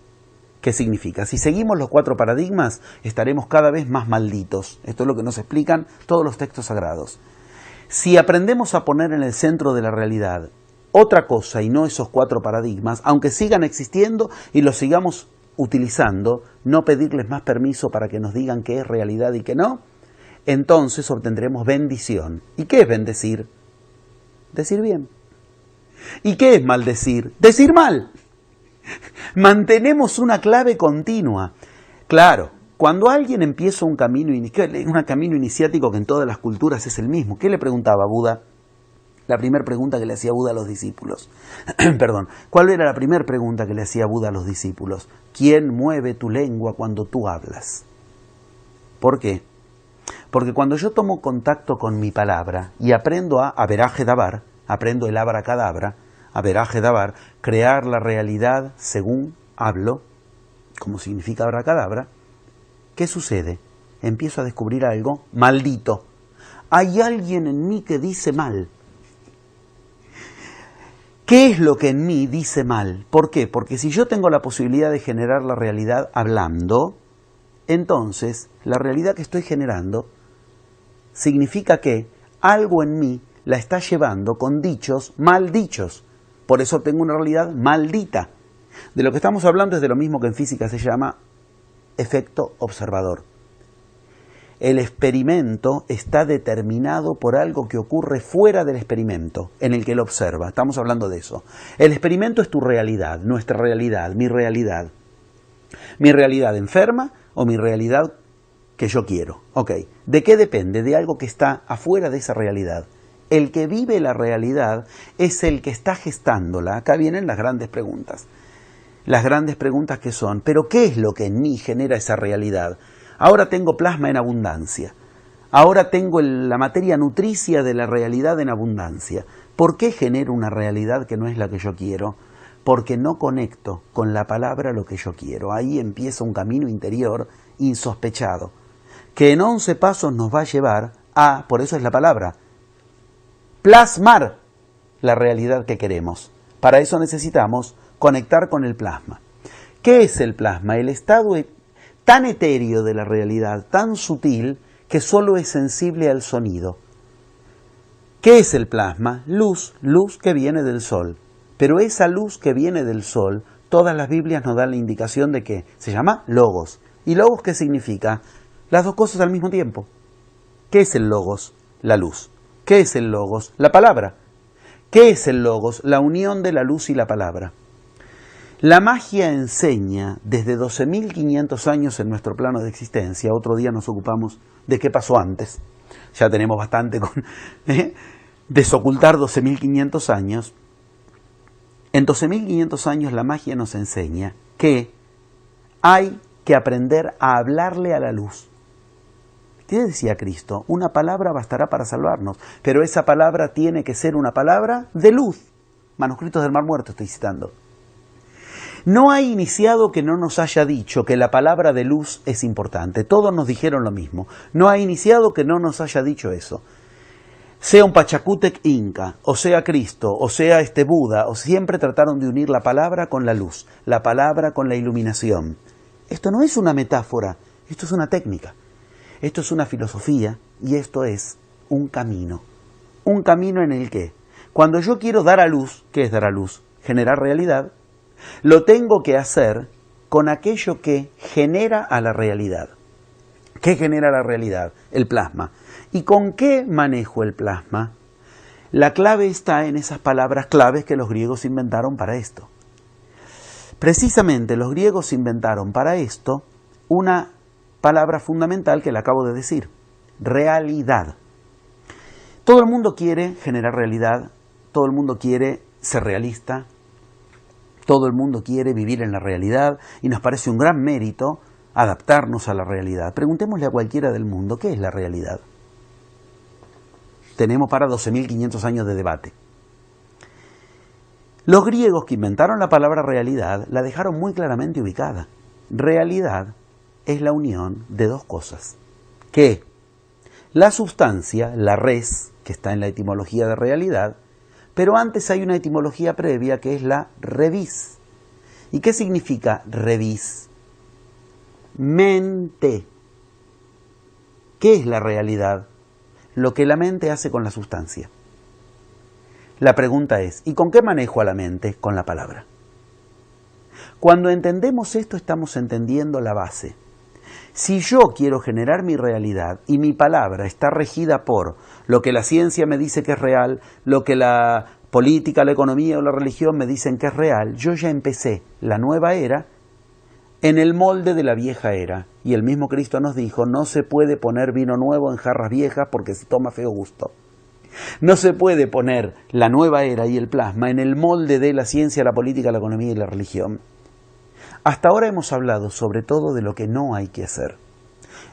¿Qué significa? Si seguimos los 4 paradigmas, estaremos cada vez más malditos. Esto es lo que nos explican todos los textos sagrados. Si aprendemos a poner en el centro de la realidad otra cosa y no esos 4 paradigmas, aunque sigan existiendo y los sigamos utilizando, no pedirles más permiso para que nos digan qué es realidad y qué no, entonces obtendremos bendición. ¿Y qué es bendecir? Decir bien. ¿Y qué es maldecir? Decir mal. Mantenemos una clave continua. Claro, cuando alguien empieza un camino iniciático que en todas las culturas es el mismo, ¿qué le preguntaba Buda? La primera pregunta que le hacía Buda a los discípulos. Perdón, ¿cuál era la primera pregunta que le hacía Buda a los discípulos? ¿Quién mueve tu lengua cuando tú hablas? ¿Por qué? Porque cuando yo tomo contacto con mi palabra y aprendo a averaje dabar, aprendo el abracadabra, averaje dabar, crear la realidad según hablo, como significa abracadabra, ¿qué sucede? Empiezo a descubrir algo maldito. Hay alguien en mí que dice mal. ¿Qué es lo que en mí dice mal? ¿Por qué? Porque si yo tengo la posibilidad de generar la realidad hablando, entonces la realidad que estoy generando significa que algo en mí la está llevando con dichos mal dichos. Por eso tengo una realidad maldita. De lo que estamos hablando es de lo mismo que en física se llama efecto observador. El experimento está determinado por algo que ocurre fuera del experimento, en el que lo observa. Estamos hablando de eso. El experimento es tu realidad, nuestra realidad, mi realidad. Mi realidad enferma o mi realidad que yo quiero. Ok, ¿de qué depende? De algo que está afuera de esa realidad. El que vive la realidad es el que está gestándola. Acá vienen las grandes preguntas. Las grandes preguntas que son, ¿pero qué es lo que en mí genera esa realidad? Ahora tengo plasma en abundancia. Ahora tengo la materia nutricia de la realidad en abundancia. ¿Por qué genero una realidad que no es la que yo quiero? Porque no conecto con la palabra lo que yo quiero. Ahí empieza un camino interior insospechado, que en 11 pasos nos va a llevar a, por eso es la palabra, plasmar la realidad que queremos. Para eso necesitamos conectar con el plasma. ¿Qué es el plasma? El estado tan etéreo de la realidad, tan sutil, que solo es sensible al sonido. ¿Qué es el plasma? Luz, luz que viene del sol. Pero esa luz que viene del sol, todas las Biblias nos dan la indicación de que se llama logos. ¿Y logos qué significa? Las dos cosas al mismo tiempo. ¿Qué es el logos? La luz. ¿Qué es el logos? La palabra. ¿Qué es el logos? La unión de la luz y la palabra. La magia enseña desde 12.500 años en nuestro plano de existencia. Otro día nos ocupamos de qué pasó antes. Ya tenemos bastante con desocultar 12.500 años. En 12.500 años la magia nos enseña que hay que aprender a hablarle a la luz. ¿Qué decía Cristo? Una palabra bastará para salvarnos, pero esa palabra tiene que ser una palabra de luz. Manuscritos del Mar Muerto estoy citando. No hay iniciado que no nos haya dicho que la palabra de luz es importante. Todos nos dijeron lo mismo. No hay iniciado que no nos haya dicho eso. Sea un Pachacútec inca, o sea Cristo, o sea Buda, o siempre trataron de unir la palabra con la luz, la palabra con la iluminación. Esto no es una metáfora, esto es una técnica, esto es una filosofía y esto es un camino. Un camino en el que, cuando yo quiero dar a luz, ¿qué es dar a luz? Generar realidad. Lo tengo que hacer con aquello que genera a la realidad. ¿Qué genera la realidad? El plasma. ¿Y con qué manejo el plasma? La clave está en esas palabras claves que los griegos inventaron para esto. Precisamente los griegos inventaron para esto una palabra fundamental que le acabo de decir, realidad. Todo el mundo quiere generar realidad, todo el mundo quiere ser realista, todo el mundo quiere vivir en la realidad y nos parece un gran mérito adaptarnos a la realidad. Preguntémosle a cualquiera del mundo, ¿qué es la realidad? Tenemos para 12.500 años de debate. Los griegos que inventaron la palabra realidad la dejaron muy claramente ubicada. Realidad es la unión de dos cosas. ¿Qué? La sustancia, la res, que está en la etimología de realidad, pero antes hay una etimología previa que es la revis. ¿Y qué significa revis? Mente. ¿Qué es la realidad? Lo que la mente hace con la sustancia. La pregunta es, ¿y con qué manejo a la mente? Con la palabra. Cuando entendemos esto, estamos entendiendo la base. Si yo quiero generar mi realidad y mi palabra está regida por lo que la ciencia me dice que es real, lo que la política, la economía o la religión me dicen que es real, yo ya empecé la nueva era en el molde de la vieja era. Y el mismo Cristo nos dijo, no se puede poner vino nuevo en jarras viejas porque se toma feo gusto. No se puede poner la nueva era y el plasma en el molde de la ciencia, la política, la economía y la religión. Hasta ahora hemos hablado sobre todo de lo que no hay que hacer.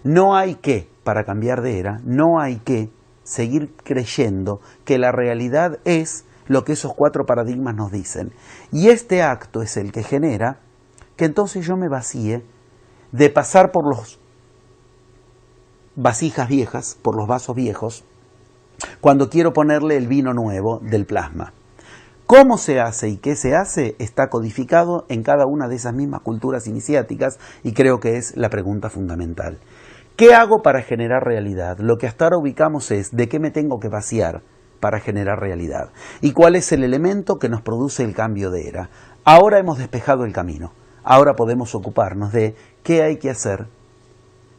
No hay que, para cambiar de era, no hay que seguir creyendo que la realidad es lo que esos 4 paradigmas nos dicen. Y este acto es el que genera que entonces yo me vacíe de pasar por los vasijas viejas, por los vasos viejos, cuando quiero ponerle el vino nuevo del plasma. ¿Cómo se hace y qué se hace? Está codificado en cada una de esas mismas culturas iniciáticas y creo que es la pregunta fundamental. ¿Qué hago para generar realidad? Lo que hasta ahora ubicamos es de qué me tengo que vaciar para generar realidad y cuál es el elemento que nos produce el cambio de era. Ahora hemos despejado el camino, ahora podemos ocuparnos de qué hay que hacer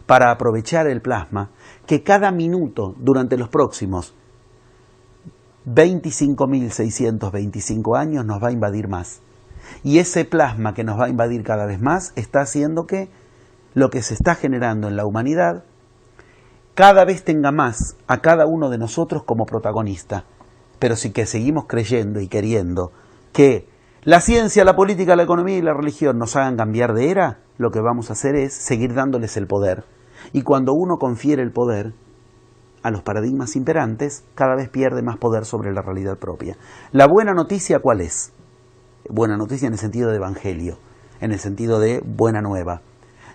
para aprovechar el plasma que cada minuto durante los próximos 25.625 años nos va a invadir más. Y ese plasma que nos va a invadir cada vez más está haciendo que lo que se está generando en la humanidad cada vez tenga más a cada uno de nosotros como protagonista. Pero si que seguimos creyendo y queriendo que la ciencia, la política, la economía y la religión nos hagan cambiar de era, lo que vamos a hacer es seguir dándoles el poder. Y cuando uno confiere el poder a los paradigmas imperantes, cada vez pierde más poder sobre la realidad propia. La buena noticia, ¿cuál es? Buena noticia en el sentido de evangelio, en el sentido de buena nueva.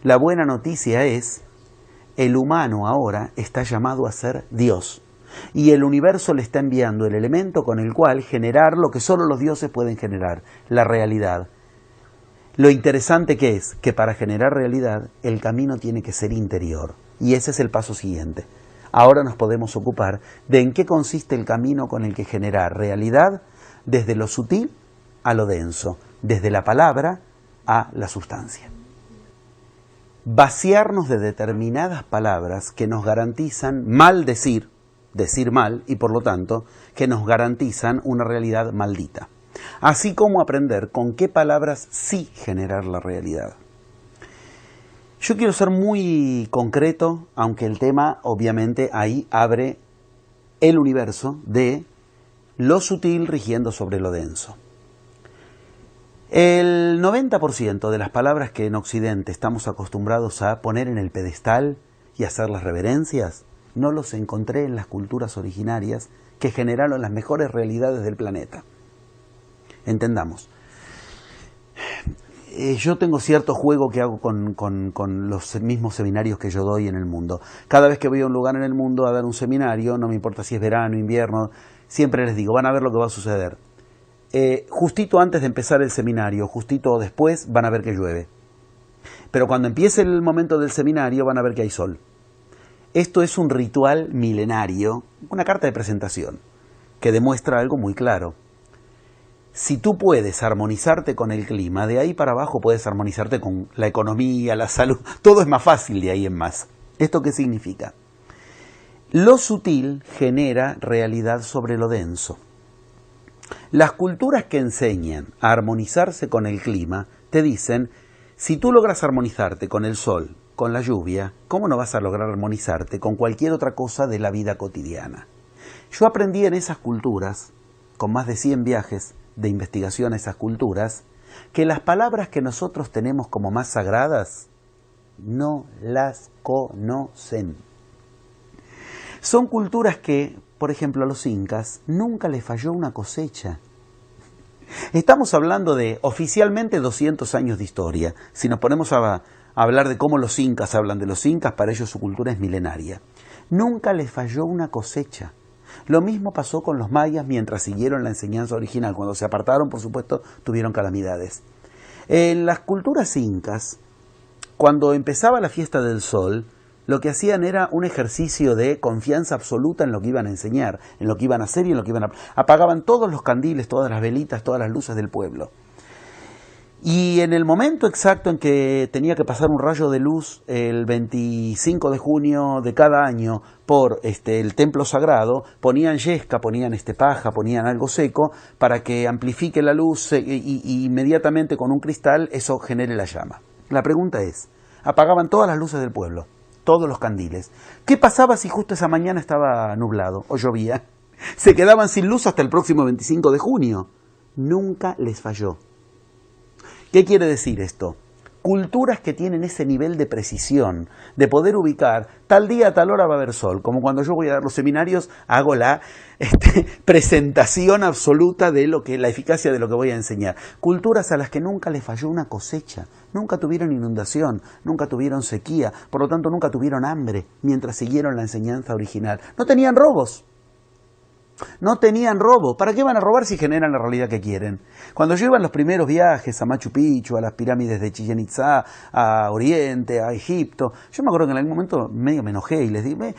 La buena noticia es, el humano ahora está llamado a ser Dios. Y el universo le está enviando el elemento con el cual generar lo que solo los dioses pueden generar, la realidad. Lo interesante que es que para generar realidad, el camino tiene que ser interior. Y ese es el paso siguiente. Ahora nos podemos ocupar de en qué consiste el camino con el que generar realidad desde lo sutil a lo denso, desde la palabra a la sustancia. Vaciarnos de determinadas palabras que nos garantizan decir mal y por lo tanto que nos garantizan una realidad maldita. Así como aprender con qué palabras sí generar la realidad. Yo quiero ser muy concreto, aunque el tema obviamente ahí abre el universo de lo sutil rigiendo sobre lo denso. El 90% de las palabras que en Occidente estamos acostumbrados a poner en el pedestal y hacer las reverencias, no los encontré en las culturas originarias que generaron las mejores realidades del planeta. Entendamos. Yo tengo cierto juego que hago con los mismos seminarios que yo doy en el mundo. Cada vez que voy a un lugar en el mundo a dar un seminario, no me importa si es verano, invierno, siempre les digo, van a ver lo que va a suceder. Justito antes de empezar el seminario, justito después, van a ver que llueve. Pero cuando empiece el momento del seminario, van a ver que hay sol. Esto es un ritual milenario, una carta de presentación, que demuestra algo muy claro. Si tú puedes armonizarte con el clima, de ahí para abajo puedes armonizarte con la economía, la salud, todo es más fácil de ahí en más. ¿Esto qué significa? Lo sutil genera realidad sobre lo denso. Las culturas que enseñan a armonizarse con el clima te dicen, si tú logras armonizarte con el sol, con la lluvia, ¿cómo no vas a lograr armonizarte con cualquier otra cosa de la vida cotidiana? Yo aprendí en esas culturas, con más de 100 viajes de investigación a esas culturas, que las palabras que nosotros tenemos como más sagradas no las conocen. Son culturas que, por ejemplo, a los incas nunca les falló una cosecha. Estamos hablando de oficialmente 200 años de historia. Si nos ponemos a hablar de cómo los incas hablan de los incas, para ellos su cultura es milenaria. Nunca les falló una cosecha. Lo mismo pasó con los mayas mientras siguieron la enseñanza original. Cuando se apartaron, por supuesto, tuvieron calamidades. En las culturas incas, cuando empezaba la fiesta del sol, lo que hacían era un ejercicio de confianza absoluta en lo que iban a enseñar, en lo que iban a hacer y en lo que iban a... Apagaban todos los candiles, todas las velitas, todas las luces del pueblo. Y en el momento exacto en que tenía que pasar un rayo de luz, el 25 de junio de cada año, por el templo sagrado, ponían yesca, ponían paja, ponían algo seco, para que amplifique la luz y inmediatamente con un cristal eso genere la llama. La pregunta es, apagaban todas las luces del pueblo, todos los candiles. ¿Qué pasaba si justo esa mañana estaba nublado o llovía? Se quedaban sin luz hasta el próximo 25 de junio. Nunca les falló. ¿Qué quiere decir esto? Culturas que tienen ese nivel de precisión, de poder ubicar, tal día, a tal hora va a haber sol, como cuando yo voy a dar los seminarios, hago la presentación absoluta de la eficacia de lo que voy a enseñar. Culturas a las que nunca les falló una cosecha, nunca tuvieron inundación, nunca tuvieron sequía, por lo tanto nunca tuvieron hambre mientras siguieron la enseñanza original. No tenían robos. No tenían robo. ¿Para qué van a robar si generan la realidad que quieren? Cuando yo iba en los primeros viajes a Machu Picchu, a las pirámides de Chichén Itzá, a Oriente, a Egipto, yo me acuerdo que en algún momento medio me enojé y les dije,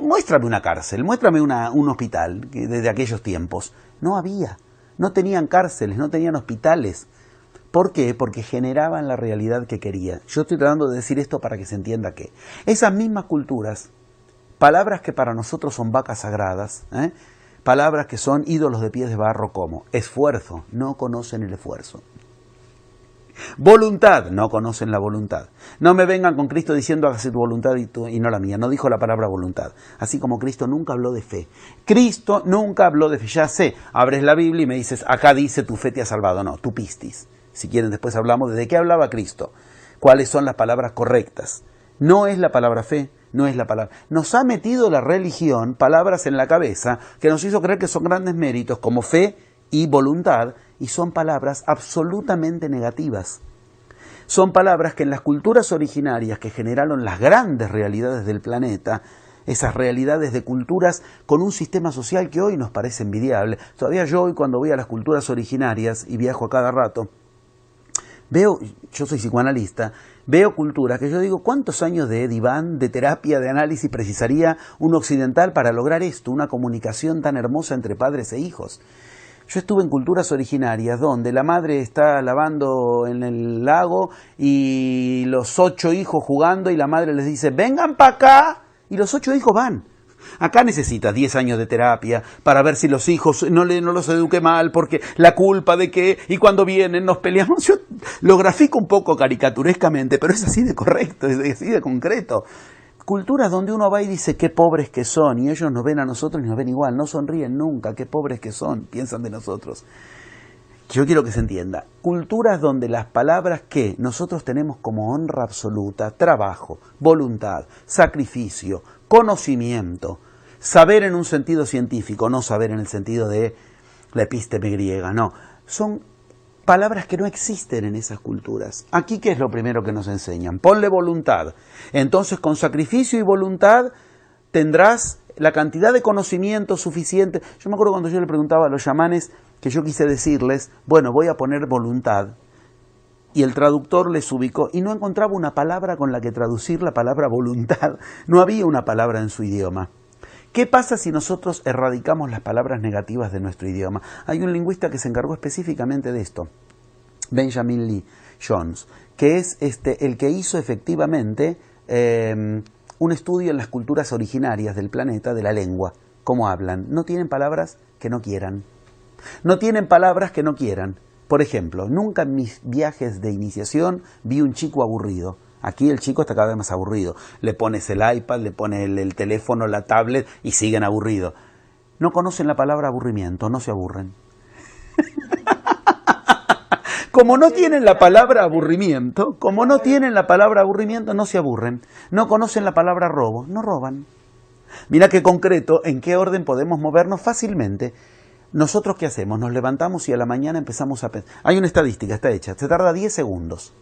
muéstrame una cárcel, muéstrame un hospital desde aquellos tiempos. No había. No tenían cárceles, no tenían hospitales. ¿Por qué? Porque generaban la realidad que quería. Yo estoy tratando de decir esto para que se entienda que esas mismas culturas, palabras que para nosotros son vacas sagradas, palabras que son ídolos de pies de barro como esfuerzo, no conocen el esfuerzo. Voluntad, no conocen la voluntad. No me vengan con Cristo diciendo hágase tu voluntad y no la mía. No dijo la palabra voluntad. Así como Cristo nunca habló de fe. Cristo nunca habló de fe. Ya sé, abres la Biblia y me dices, acá dice tu fe te ha salvado. No, tu pistis. Si quieren después hablamos de qué hablaba Cristo. Cuáles son las palabras correctas. No es la palabra fe. No es la palabra. Nos ha metido la religión palabras en la cabeza que nos hizo creer que son grandes méritos como fe y voluntad, y son palabras absolutamente negativas. Son palabras que en las culturas originarias que generaron las grandes realidades del planeta, esas realidades de culturas con un sistema social que hoy nos parece envidiable. Todavía yo hoy cuando voy a las culturas originarias y viajo a cada rato, veo, yo soy psicoanalista, veo culturas que yo digo, ¿cuántos años de diván, de terapia, de análisis precisaría un occidental para lograr esto, una comunicación tan hermosa entre padres e hijos? Yo estuve en culturas originarias donde la madre está lavando en el lago y los 8 hijos jugando y la madre les dice, vengan para acá, y los 8 hijos van. Acá necesitas 10 años de terapia para ver si los hijos no los eduque mal, porque la culpa de que, y cuando vienen nos peleamos. Yo lo grafico un poco caricaturescamente, pero es así de correcto, es así de concreto. Culturas donde uno va y dice qué pobres que son, y ellos nos ven a nosotros y nos ven igual, no sonríen nunca, qué pobres que son, piensan de nosotros. Yo quiero que se entienda, culturas donde las palabras que nosotros tenemos como honra absoluta, trabajo, voluntad, sacrificio, conocimiento, saber en un sentido científico, no saber en el sentido de la epísteme griega, no, son palabras que no existen en esas culturas. Aquí, ¿qué es lo primero que nos enseñan? Ponle voluntad. Entonces, con sacrificio y voluntad tendrás la cantidad de conocimiento suficiente. Yo me acuerdo cuando yo le preguntaba a los chamanes, que yo quise decirles, bueno, voy a poner voluntad, y el traductor les ubicó, y no encontraba una palabra con la que traducir la palabra voluntad. No había una palabra en su idioma. ¿Qué pasa si nosotros erradicamos las palabras negativas de nuestro idioma? Hay un lingüista que se encargó específicamente de esto, Benjamin Lee Jones, que es el que hizo efectivamente un estudio en las culturas originarias del planeta de la lengua. ¿Cómo hablan? No tienen palabras que no quieran. No tienen palabras que no quieran. Por ejemplo, nunca en mis viajes de iniciación vi un chico aburrido. Aquí el chico está cada vez más aburrido. Le pones el iPad, le pones el teléfono, la tablet y siguen aburridos. no conocen la palabra aburrimiento, no se aburren. Como no tienen la palabra aburrimiento, no se aburren. No conocen la palabra robo, no roban. Mira qué concreto, en qué orden podemos movernos fácilmente. Nosotros, ¿qué hacemos? Nos levantamos y a la mañana empezamos a pensar. Hay una estadística, está hecha, se tarda 10 segundos.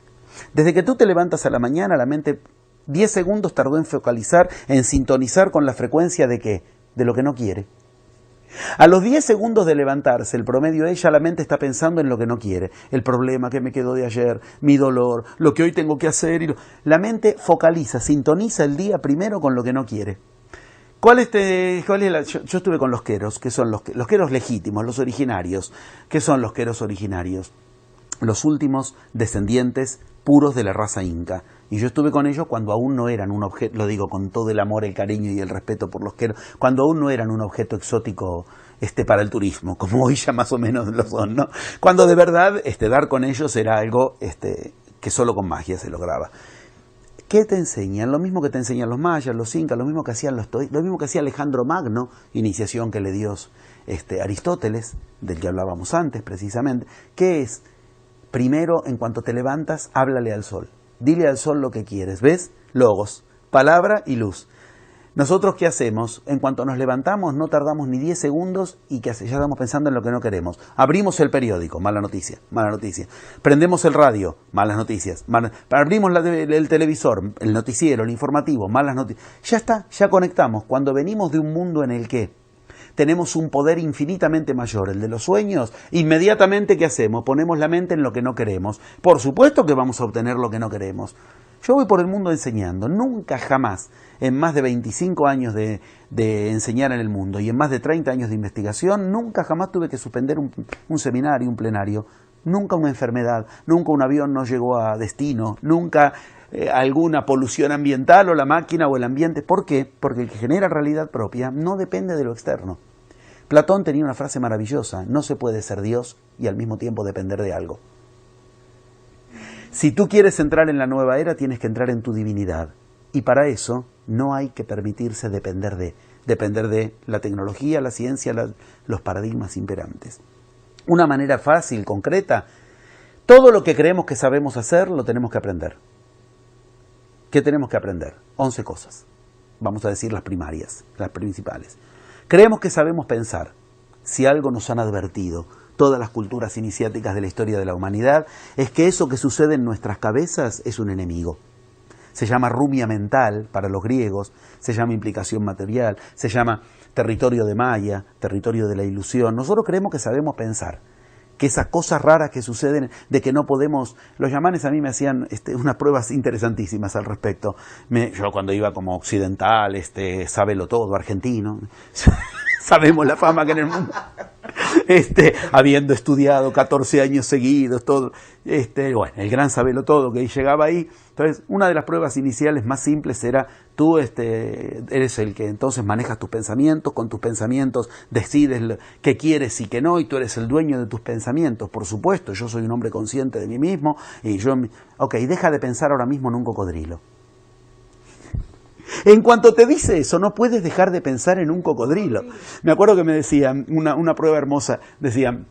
Desde que tú te levantas a la mañana, la mente 10 segundos tardó en focalizar, en sintonizar con la frecuencia de ¿qué? De lo que no quiere. A los 10 segundos de levantarse, el promedio de ella, la mente está pensando en lo que no quiere. El problema que me quedó de ayer, mi dolor, lo que hoy tengo que hacer. La mente focaliza, sintoniza el día primero con lo que no quiere. Yo estuve con los queros, que son los queros legítimos, los originarios. ¿Qué son los queros originarios? Los últimos descendientes puros de la raza inca. Y yo estuve con ellos cuando aún no eran un objeto, lo digo con todo el amor, el cariño y el respeto por los queros, cuando aún no eran un objeto exótico para el turismo, como hoy ya más o menos lo son, ¿no? Cuando de verdad dar con ellos era algo que solo con magia se lograba. ¿Qué te enseñan? Lo mismo que te enseñan los mayas, los incas, lo mismo que hacían lo mismo que hacía Alejandro Magno, iniciación que le dio Aristóteles, del que hablábamos antes precisamente, que es, primero, en cuanto te levantas, háblale al sol. Dile al sol lo que quieres, ¿ves? Logos, palabra y luz. Nosotros, ¿qué hacemos? En cuanto nos levantamos, no tardamos ni 10 segundos y ya estamos pensando en lo que no queremos. Abrimos el periódico, mala noticia, mala noticia. Prendemos el radio, malas noticias. Abrimos el televisor, el noticiero, el informativo, malas noticias. Ya está, ya conectamos. Cuando venimos de un mundo en el que tenemos un poder infinitamente mayor, el de los sueños, inmediatamente, ¿qué hacemos? Ponemos la mente en lo que no queremos. Por supuesto que vamos a obtener lo que no queremos. Yo voy por el mundo enseñando. Nunca jamás, en más de 25 años de enseñar en el mundo y en más de 30 años de investigación, nunca jamás tuve que suspender un seminario, un plenario. Nunca una enfermedad, nunca un avión no llegó a destino, nunca alguna polución ambiental o la máquina o el ambiente. ¿Por qué? Porque el que genera realidad propia no depende de lo externo. Platón tenía una frase maravillosa: no se puede ser Dios y al mismo tiempo depender de algo. Si tú quieres entrar en la nueva era, tienes que entrar en tu divinidad. Y para eso no hay que permitirse depender de la tecnología, la ciencia, los paradigmas imperantes. Una manera fácil, concreta: todo lo que creemos que sabemos hacer, lo tenemos que aprender. ¿Qué tenemos que aprender? 11 cosas. Vamos a decir las primarias, las principales. Creemos que sabemos pensar. Si algo nos han advertido todas las culturas iniciáticas de la historia de la humanidad, es que eso que sucede en nuestras cabezas es un enemigo. Se llama rumia mental para los griegos, se llama implicación material, se llama territorio de Maya, territorio de la ilusión. Nosotros creemos que sabemos pensar, que esas cosas raras que suceden, de que no podemos. Los yamanes a mí me hacían unas pruebas interesantísimas al respecto. Yo cuando iba como occidental, sábelo todo, argentino, sabemos la fama que en el mundo, habiendo estudiado 14 años seguidos, todo, bueno, el gran sabelo todo que llegaba ahí. Entonces, una de las pruebas iniciales más simples era: tú eres el que entonces manejas tus pensamientos, con tus pensamientos decides qué quieres y qué no, y tú eres el dueño de tus pensamientos. Por supuesto, yo soy un hombre consciente de mí mismo, y deja de pensar ahora mismo en un cocodrilo. En cuanto te dice eso, no puedes dejar de pensar en un cocodrilo. Me acuerdo que me decían, una prueba hermosa, decían: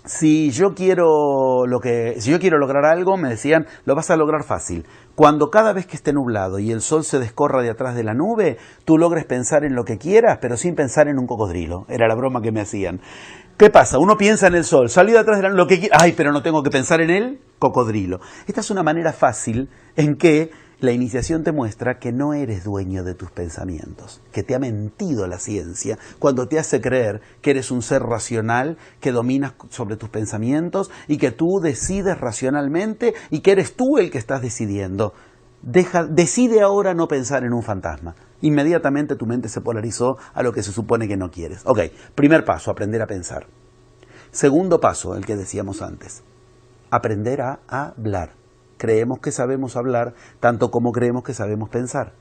si yo quiero lograr algo, me decían, lo vas a lograr fácil. Cuando cada vez que esté nublado y el sol se descorra de atrás de la nube, tú logres pensar en lo que quieras, pero sin pensar en un cocodrilo. Era la broma que me hacían. ¿Qué pasa? Uno piensa en el sol, salió de atrás de la nube, lo que quiera. Ay, pero no tengo que pensar en el cocodrilo. Esta es una manera fácil en que la iniciación te muestra que no eres dueño de tus pensamientos, que te ha mentido la ciencia cuando te hace creer que eres un ser racional, que dominas sobre tus pensamientos y que tú decides racionalmente y que eres tú el que estás decidiendo. Decide ahora no pensar en un fantasma. Inmediatamente tu mente se polarizó a lo que se supone que no quieres. Ok, primer paso, aprender a pensar. Segundo paso, el que decíamos antes, aprender a hablar. Creemos que sabemos hablar tanto como creemos que sabemos pensar.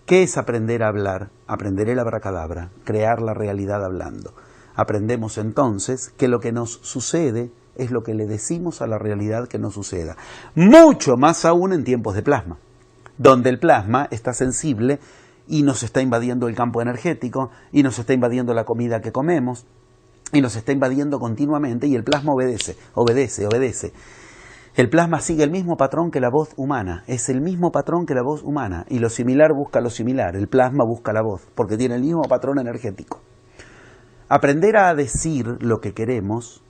¿Qué es aprender a hablar? Aprender el abracadabra, crear la realidad hablando. Aprendemos entonces que lo que nos sucede es lo que le decimos a la realidad que nos suceda. Mucho más aún en tiempos de plasma, donde el plasma está sensible y nos está invadiendo el campo energético, y nos está invadiendo la comida que comemos, y nos está invadiendo continuamente, y el plasma obedece. El plasma sigue el mismo patrón que la voz humana, es el mismo patrón que la voz humana, y lo similar busca lo similar, el plasma busca la voz, porque tiene el mismo patrón energético. Aprender a decir lo que queremos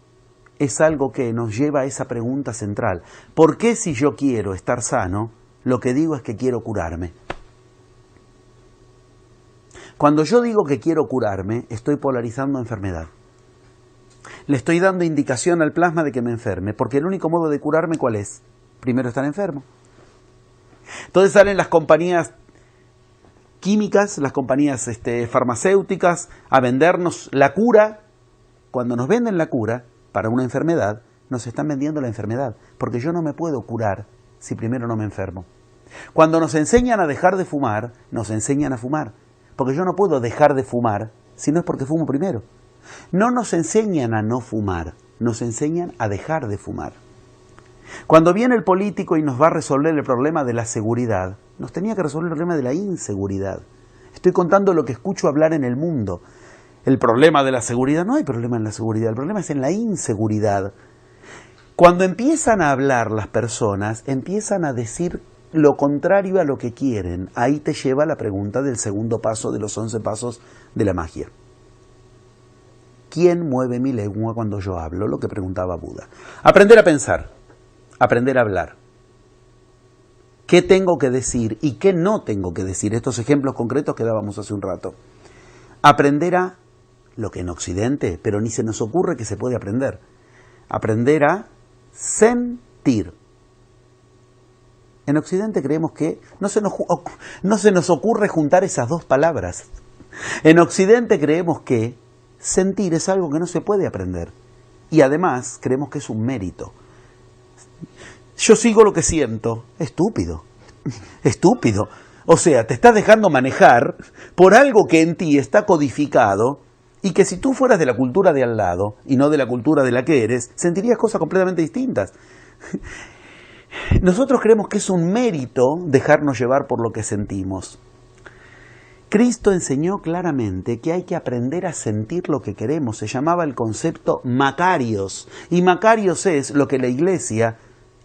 es algo que nos lleva a esa pregunta central. ¿Por qué si yo quiero estar sano, lo que digo es que quiero curarme? Cuando yo digo que quiero curarme, estoy polarizando enfermedad. Le estoy dando indicación al plasma de que me enferme, porque el único modo de curarme, ¿cuál es? Primero estar enfermo. Entonces salen las compañías químicas, las compañías farmacéuticas, a vendernos la cura. Cuando nos venden la cura para una enfermedad, nos están vendiendo la enfermedad, porque yo no me puedo curar si primero no me enfermo. Cuando nos enseñan a dejar de fumar, nos enseñan a fumar, porque yo no puedo dejar de fumar si no es porque fumo primero. No nos enseñan a no fumar, nos enseñan a dejar de fumar. Cuando viene el político y nos va a resolver el problema de la seguridad, nos tenía que resolver el problema de la inseguridad. Estoy contando lo que escucho hablar en el mundo. El problema de la seguridad, no hay problema en la seguridad, el problema es en la inseguridad. Cuando empiezan a hablar las personas, empiezan a decir lo contrario a lo que quieren. Ahí te lleva la pregunta del segundo paso de los 11 pasos de la magia. ¿Quién mueve mi lengua cuando yo hablo? Lo que preguntaba Buda. Aprender a pensar, aprender a hablar. ¿Qué tengo que decir y qué no tengo que decir? Estos ejemplos concretos que dábamos hace un rato. Aprender a lo que en Occidente, pero ni se nos ocurre que se puede aprender. Aprender a sentir. En Occidente creemos que no se nos ocurre juntar esas dos palabras. En Occidente creemos que sentir es algo que no se puede aprender. Y además creemos que es un mérito. Yo sigo lo que siento. Estúpido. Estúpido. O sea, te estás dejando manejar por algo que en ti está codificado y que si tú fueras de la cultura de al lado y no de la cultura de la que eres, sentirías cosas completamente distintas. Nosotros creemos que es un mérito dejarnos llevar por lo que sentimos. Cristo enseñó claramente que hay que aprender a sentir lo que queremos. Se llamaba el concepto Macarios. Y Macarios es lo que la Iglesia,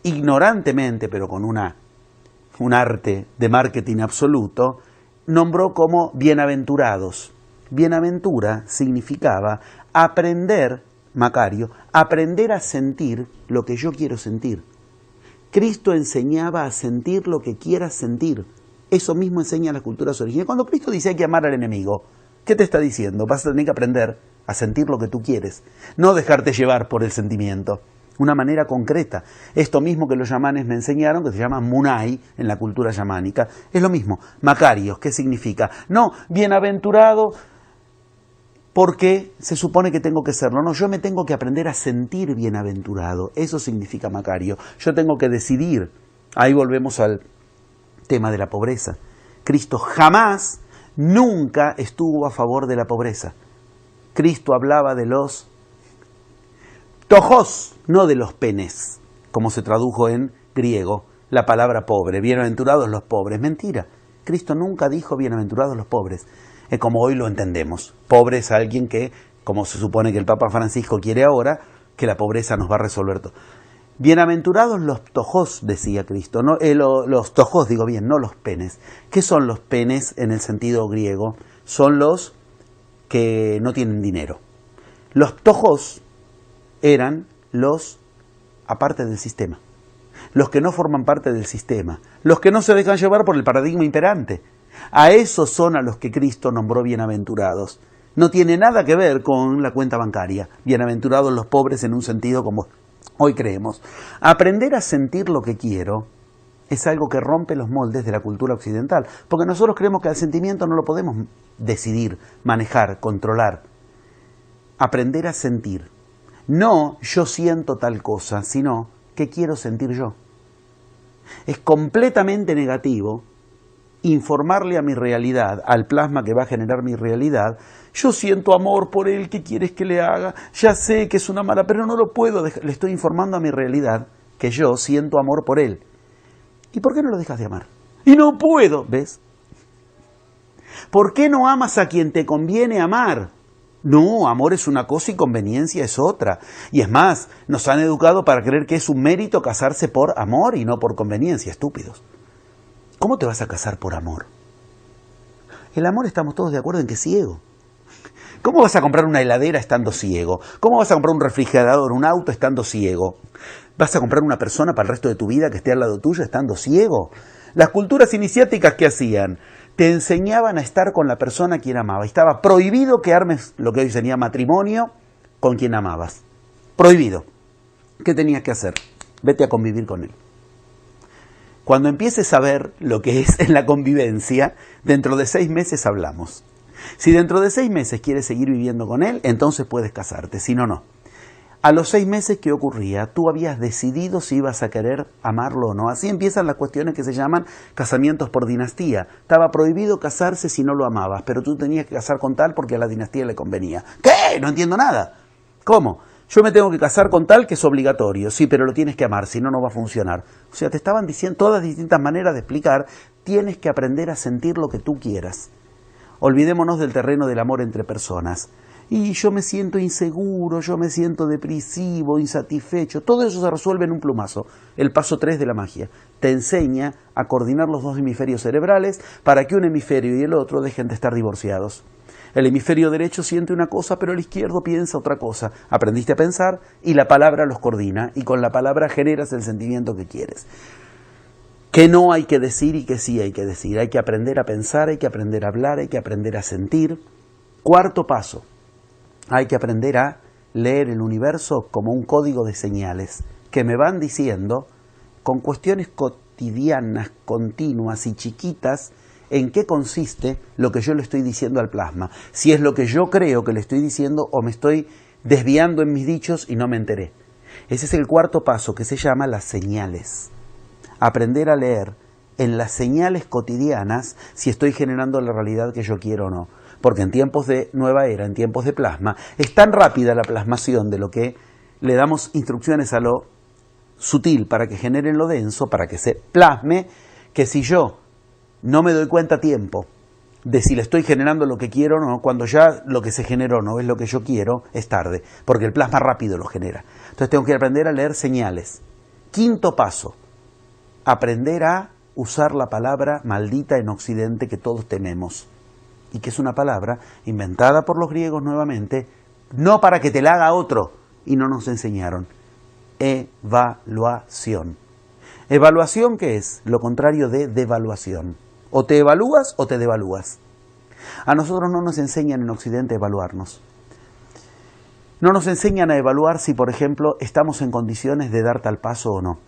ignorantemente, pero con un arte de marketing absoluto, nombró como bienaventurados. Bienaventura significaba aprender, Macario, aprender a sentir lo que yo quiero sentir. Cristo enseñaba a sentir lo que quieras sentir. Eso mismo enseña las culturas originales. Cuando Cristo dice hay que amar al enemigo, ¿qué te está diciendo? Vas a tener que aprender a sentir lo que tú quieres, no dejarte llevar por el sentimiento. Una manera concreta. Esto mismo que los yamanes me enseñaron, que se llama Munai en la cultura yamánica, es lo mismo. Macarios, ¿qué significa? No, bienaventurado porque se supone que tengo que serlo. No, yo me tengo que aprender a sentir bienaventurado. Eso significa Macario. Yo tengo que decidir. Ahí volvemos al tema de la pobreza. Cristo jamás, nunca estuvo a favor de la pobreza. Cristo hablaba de los tojos, no de los penes, como se tradujo en griego la palabra pobre. Bienaventurados los pobres. Mentira. Cristo nunca dijo bienaventurados los pobres, como hoy lo entendemos. Pobre es alguien que, como se supone que el Papa Francisco quiere ahora, que la pobreza nos va a resolver todo. Bienaventurados los tojos, decía Cristo, no, los tojos, digo bien, no los penes. ¿Qué son los penes en el sentido griego? Son los que no tienen dinero. Los tojos eran los aparte del sistema, los que no forman parte del sistema, los que no se dejan llevar por el paradigma imperante. A esos son a los que Cristo nombró bienaventurados. No tiene nada que ver con la cuenta bancaria. Bienaventurados los pobres en un sentido como hoy creemos. Aprender a sentir lo que quiero es algo que rompe los moldes de la cultura occidental, porque nosotros creemos que el sentimiento no lo podemos decidir, manejar, controlar. Aprender a sentir. No yo siento tal cosa, sino ¿qué quiero sentir yo? Es completamente negativo informarle a mi realidad, al plasma que va a generar mi realidad. Yo siento amor por él, ¿qué quieres que le haga? Ya sé que es una mala, pero no lo puedo dejar. Le estoy informando a mi realidad que yo siento amor por él. ¿Y por qué no lo dejas de amar? Y no puedo, ¿ves? ¿Por qué no amas a quien te conviene amar? No, amor es una cosa y conveniencia es otra. Y es más, nos han educado para creer que es un mérito casarse por amor y no por conveniencia, estúpidos. ¿Cómo te vas a casar por amor? El amor estamos todos de acuerdo en que es ciego. ¿Cómo vas a comprar una heladera estando ciego? ¿Cómo vas a comprar un refrigerador, un auto estando ciego? ¿Vas a comprar una persona para el resto de tu vida que esté al lado tuyo estando ciego? Las culturas iniciáticas, ¿qué hacían? Te enseñaban a estar con la persona a quien amaba. Estaba prohibido que armes lo que hoy sería matrimonio con quien amabas. Prohibido. ¿Qué tenías que hacer? Vete a convivir con él. Cuando empieces a ver lo que es en la convivencia, dentro de 6 meses hablamos. Si dentro de 6 meses quieres seguir viviendo con él, entonces puedes casarte, si no, no. A los 6 meses, ¿qué ocurría? Tú habías decidido si ibas a querer amarlo o no. Así empiezan las cuestiones que se llaman casamientos por dinastía. Estaba prohibido casarse si no lo amabas, pero tú tenías que casar con tal porque a la dinastía le convenía. ¿Qué? No entiendo nada. ¿Cómo? Yo me tengo que casar con tal que es obligatorio. Sí, pero lo tienes que amar, si no, no va a funcionar. O sea, te estaban diciendo todas distintas maneras de explicar. Tienes que aprender a sentir lo que tú quieras. Olvidémonos del terreno del amor entre personas. Y yo me siento inseguro, yo me siento depresivo, insatisfecho. Todo eso se resuelve en un plumazo. El paso 3 de la magia. Te enseña a coordinar los 2 hemisferios cerebrales para que un hemisferio y el otro dejen de estar divorciados. El hemisferio derecho siente una cosa, pero el izquierdo piensa otra cosa. Aprendiste a pensar y la palabra los coordina. Y con la palabra generas el sentimiento que quieres. Que no hay que decir y que sí hay que decir. Hay que aprender a pensar, hay que aprender a hablar, hay que aprender a sentir. 4º paso. Hay que aprender a leer el universo como un código de señales que me van diciendo con cuestiones cotidianas, continuas y chiquitas en qué consiste lo que yo le estoy diciendo al plasma. Si es lo que yo creo que le estoy diciendo o me estoy desviando en mis dichos y no me enteré. Ese es el 4º paso que se llama las señales. Aprender a leer en las señales cotidianas si estoy generando la realidad que yo quiero o no. Porque en tiempos de nueva era, en tiempos de plasma, es tan rápida la plasmación de lo que le damos instrucciones a lo sutil para que genere lo denso, para que se plasme, que si yo no me doy cuenta a tiempo de si le estoy generando lo que quiero o no, cuando ya lo que se generó no es lo que yo quiero, es tarde, porque el plasma rápido lo genera. Entonces tengo que aprender a leer señales. 5º paso, aprender a usar la palabra maldita en Occidente que todos tememos. Y que es una palabra inventada por los griegos nuevamente, no para que te la haga otro, y no nos enseñaron. Evaluación. ¿Evaluación qué es? Lo contrario de devaluación. O te evalúas o te devalúas. A nosotros no nos enseñan en Occidente a evaluarnos. No nos enseñan a evaluar si, por ejemplo, estamos en condiciones de dar tal paso o no.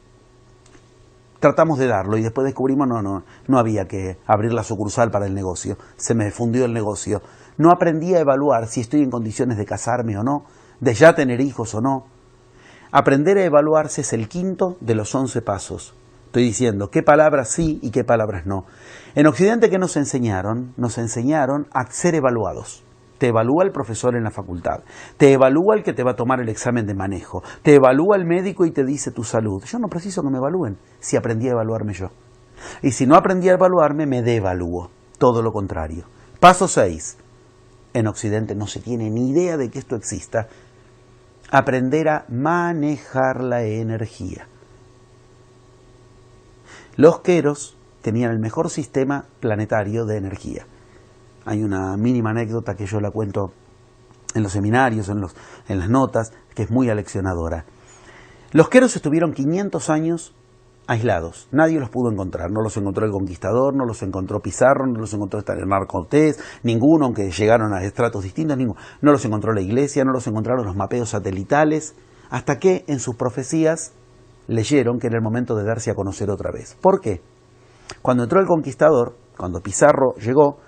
Tratamos de darlo y después descubrimos no había que abrir la sucursal para el negocio. Se me fundió el negocio. No aprendí a evaluar si estoy en condiciones de casarme o no, de ya tener hijos o no. Aprender a evaluarse es el 5º de los 11 pasos. Estoy diciendo qué palabras sí y qué palabras no. En Occidente, ¿qué nos enseñaron? Nos enseñaron a ser evaluados. Te evalúa el profesor en la facultad, te evalúa el que te va a tomar el examen de manejo, te evalúa el médico y te dice tu salud. Yo no preciso que me evalúen si aprendí a evaluarme yo. Y si no aprendí a evaluarme, me devalúo. Todo lo contrario. Paso 6. En Occidente no se tiene ni idea de que esto exista. Aprender a manejar la energía. Los queros tenían el mejor sistema planetario de energía. Hay una mínima anécdota que yo la cuento en los seminarios, en las notas, que es muy aleccionadora. Los queros estuvieron 500 años aislados. Nadie los pudo encontrar. No los encontró el Conquistador, no los encontró Pizarro, no los encontró Hernán Cortés, ninguno, aunque llegaron a estratos distintos, ninguno. No los encontró la Iglesia, no los encontraron los mapeos satelitales, hasta que en sus profecías leyeron que era el momento de darse a conocer otra vez. ¿Por qué? Cuando entró el Conquistador, cuando Pizarro llegó,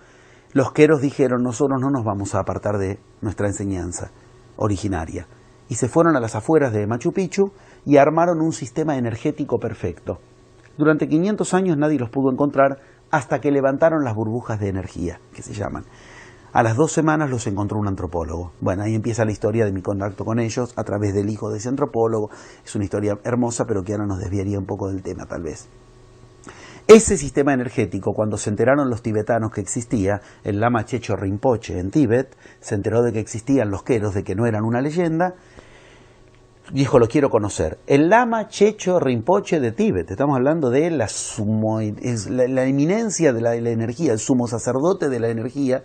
los queros dijeron, nosotros no nos vamos a apartar de nuestra enseñanza originaria. Y se fueron a las afueras de Machu Picchu y armaron un sistema energético perfecto. Durante 500 años nadie los pudo encontrar hasta que levantaron las burbujas de energía, que se llaman. A las 2 semanas los encontró un antropólogo. Bueno, ahí empieza la historia de mi contacto con ellos a través del hijo de ese antropólogo. Es una historia hermosa, pero que ahora nos desviaría un poco del tema, tal vez. Ese sistema energético, cuando se enteraron los tibetanos que existía, el Lama Checho Rinpoche en Tíbet, se enteró de que existían los queros, de que no eran una leyenda, dijo, lo quiero conocer. El Lama Checho Rinpoche de Tíbet, estamos hablando de la eminencia de la energía, el sumo sacerdote de la energía,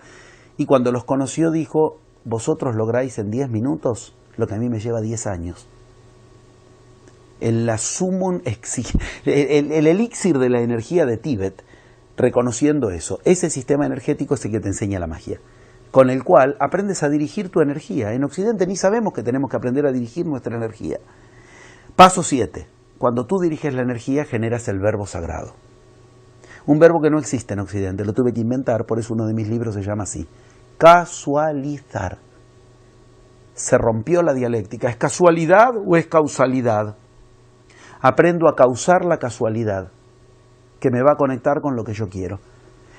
y cuando los conoció dijo, vosotros lográis en 10 minutos lo que a mí me lleva 10 años. El elixir de la energía de Tíbet, reconociendo eso, ese sistema energético es el que te enseña la magia, con el cual aprendes a dirigir tu energía. En Occidente ni sabemos que tenemos que aprender a dirigir nuestra energía. Paso 7. Cuando tú diriges la energía, generas el verbo sagrado. Un verbo que no existe en Occidente, lo tuve que inventar, por eso uno de mis libros se llama así. Casualizar. Se rompió la dialéctica. ¿Es casualidad o es causalidad? Aprendo a causar la casualidad, que me va a conectar con lo que yo quiero.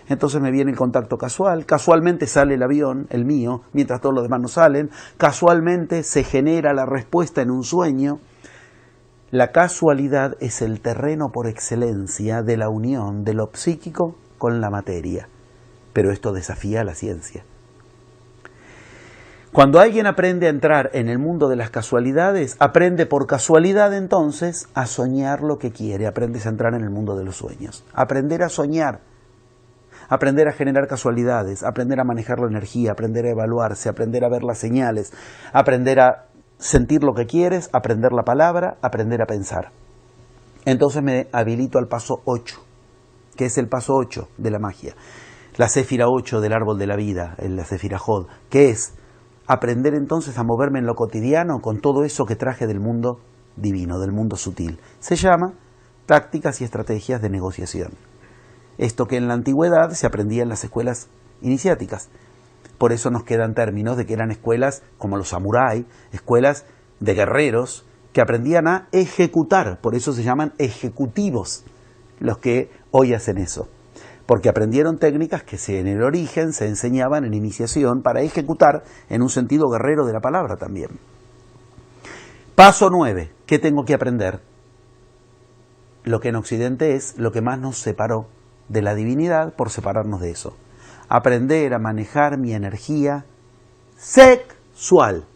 Entonces me viene el contacto casual, casualmente sale el avión, el mío, mientras todos los demás no salen, casualmente se genera la respuesta en un sueño. La casualidad es el terreno por excelencia de la unión de lo psíquico con la materia, pero esto desafía a la ciencia. Cuando alguien aprende a entrar en el mundo de las casualidades, aprende por casualidad entonces a soñar lo que quiere, aprendes a entrar en el mundo de los sueños. Aprender a soñar, aprender a generar casualidades, aprender a manejar la energía, aprender a evaluarse, aprender a ver las señales, aprender a sentir lo que quieres, aprender la palabra, aprender a pensar. Entonces me habilito al paso 8, que es el paso 8 de la magia. La céfira 8 del árbol de la vida, la céfira Jod, que es aprender entonces a moverme en lo cotidiano con todo eso que traje del mundo divino, del mundo sutil. Se llama tácticas y estrategias de negociación. Esto que en la antigüedad se aprendía en las escuelas iniciáticas. Por eso nos quedan términos de que eran escuelas como los samuráis, escuelas de guerreros que aprendían a ejecutar. Por eso se llaman ejecutivos los que hoy hacen eso. Porque aprendieron técnicas que en el origen se enseñaban en iniciación para ejecutar en un sentido guerrero de la palabra también. Paso 9. ¿Qué tengo que aprender? Lo que en Occidente es lo que más nos separó de la divinidad por separarnos de eso. Aprender a manejar mi energía sexual.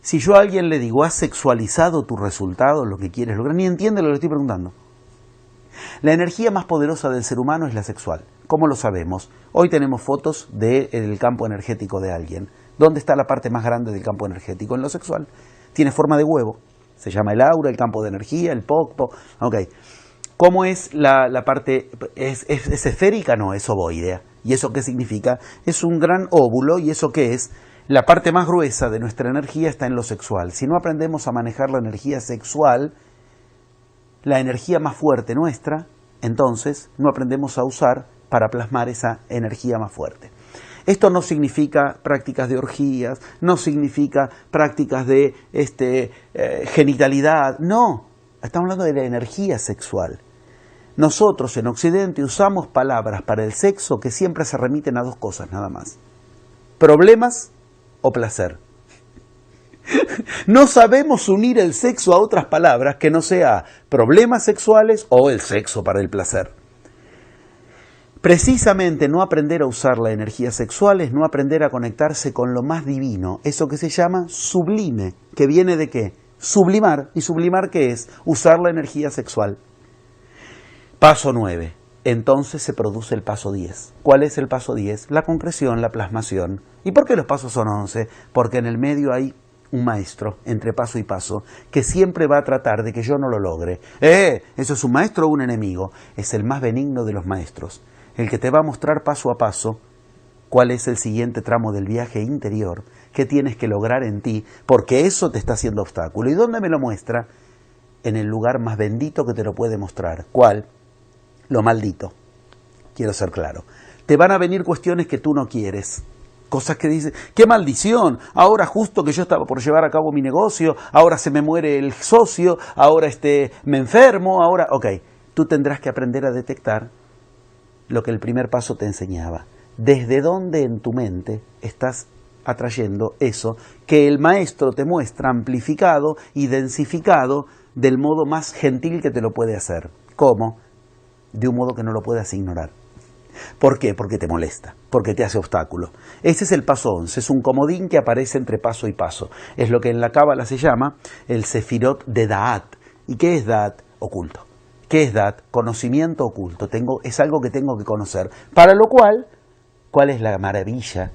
Si yo a alguien le digo, ¿has sexualizado tu resultado, lo que quieres lograr? Ni entiende lo que le estoy preguntando. La energía más poderosa del ser humano es la sexual. ¿Cómo lo sabemos? Hoy tenemos fotos del campo energético de alguien. ¿Dónde está la parte más grande del campo energético? En lo sexual. Tiene forma de huevo. Se llama el aura, el campo de energía, el pokpo. Okay. ¿Cómo es la parte? ¿Es esférica? No, es ovoidea. ¿Y eso qué significa? Es un gran óvulo. ¿Y eso qué es? La parte más gruesa de nuestra energía está en lo sexual. Si no aprendemos a manejar la energía sexual, la energía más fuerte nuestra, entonces no aprendemos a usar para plasmar esa energía más fuerte. Esto no significa prácticas de orgías, no significa prácticas de genitalidad, no, estamos hablando de la energía sexual. Nosotros en Occidente usamos palabras para el sexo que siempre se remiten a dos cosas nada más: problemas o placer. No sabemos unir el sexo a otras palabras que no sea problemas sexuales o el sexo para el placer. Precisamente no aprender a usar la energía sexual es no aprender a conectarse con lo más divino, eso que se llama sublime, que viene de ¿qué? Sublimar. ¿Y sublimar qué es? Usar la energía sexual. Paso 9. Entonces se produce el paso 10. ¿Cuál es el paso 10? La concreción, la plasmación. ¿Y por qué los pasos son 11? Porque en el medio hay un maestro, entre paso y paso, que siempre va a tratar de que yo no lo logre. ¿Eso es un maestro o un enemigo? Es el más benigno de los maestros, el que te va a mostrar paso a paso cuál es el siguiente tramo del viaje interior que tienes que lograr en ti, porque eso te está haciendo obstáculo. ¿Y dónde me lo muestra? En el lugar más bendito que te lo puede mostrar. ¿Cuál? Lo maldito. Quiero ser claro. Te van a venir cuestiones que tú no quieres. Cosas que dicen, ¡qué maldición! Ahora justo que yo estaba por llevar a cabo mi negocio, ahora se me muere el socio, ahora me enfermo, ahora... Ok, tú tendrás que aprender a detectar lo que el primer paso te enseñaba. ¿Desde dónde en tu mente estás atrayendo eso que el maestro te muestra amplificado y densificado del modo más gentil que te lo puede hacer? cómo, de un modo que no lo puedas ignorar. ¿Por qué? Porque te molesta, porque te hace obstáculo. Ese es el paso 11, es un comodín que aparece entre paso y paso. Es lo que en la Cábala se llama el Sefirot de Da'at. ¿Y qué es Da'at? Oculto. ¿Qué es Da'at? Conocimiento oculto. Es algo que tengo que conocer. Para lo cual, ¿cuál es la maravilla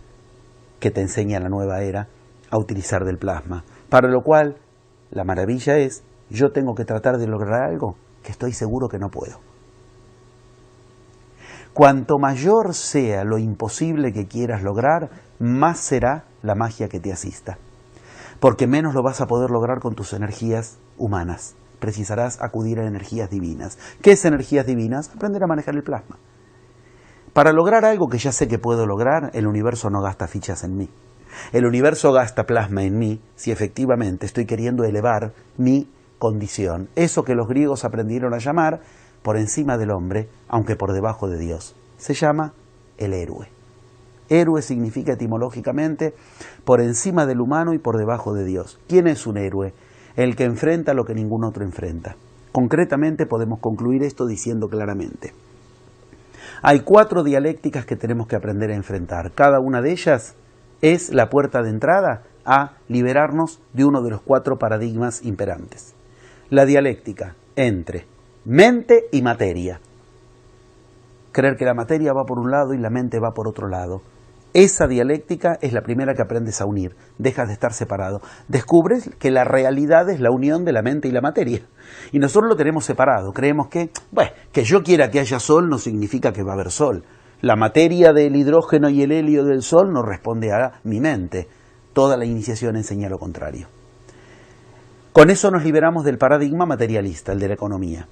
que te enseña la nueva era a utilizar del plasma? Para lo cual, la maravilla es, yo tengo que tratar de lograr algo que estoy seguro que no puedo. Cuanto mayor sea lo imposible que quieras lograr, más será la magia que te asista. Porque menos lo vas a poder lograr con tus energías humanas. Precisarás acudir a energías divinas. ¿Qué es energías divinas? Aprender a manejar el plasma. Para lograr algo que ya sé que puedo lograr, el universo no gasta fichas en mí. El universo gasta plasma en mí si efectivamente estoy queriendo elevar mi condición. Eso que los griegos aprendieron a llamar por encima del hombre, aunque por debajo de Dios. Se llama el héroe. Héroe significa etimológicamente por encima del humano y por debajo de Dios. ¿Quién es un héroe? El que enfrenta lo que ningún otro enfrenta. Concretamente podemos concluir esto diciendo claramente: hay 4 dialécticas que tenemos que aprender a enfrentar. Cada una de ellas es la puerta de entrada a liberarnos de uno de los 4 paradigmas imperantes. La dialéctica entre mente y materia. Creer que la materia va por un lado y la mente va por otro lado. Esa dialéctica es la primera que aprendes a unir. Dejas de estar separado. Descubres que la realidad es la unión de la mente y la materia. Y nosotros lo tenemos separado. Creemos que, que yo quiera que haya sol no significa que va a haber sol. La materia del hidrógeno y el helio del sol no responde a mi mente. Toda la iniciación enseña lo contrario. Con eso nos liberamos del paradigma materialista, el de la economía.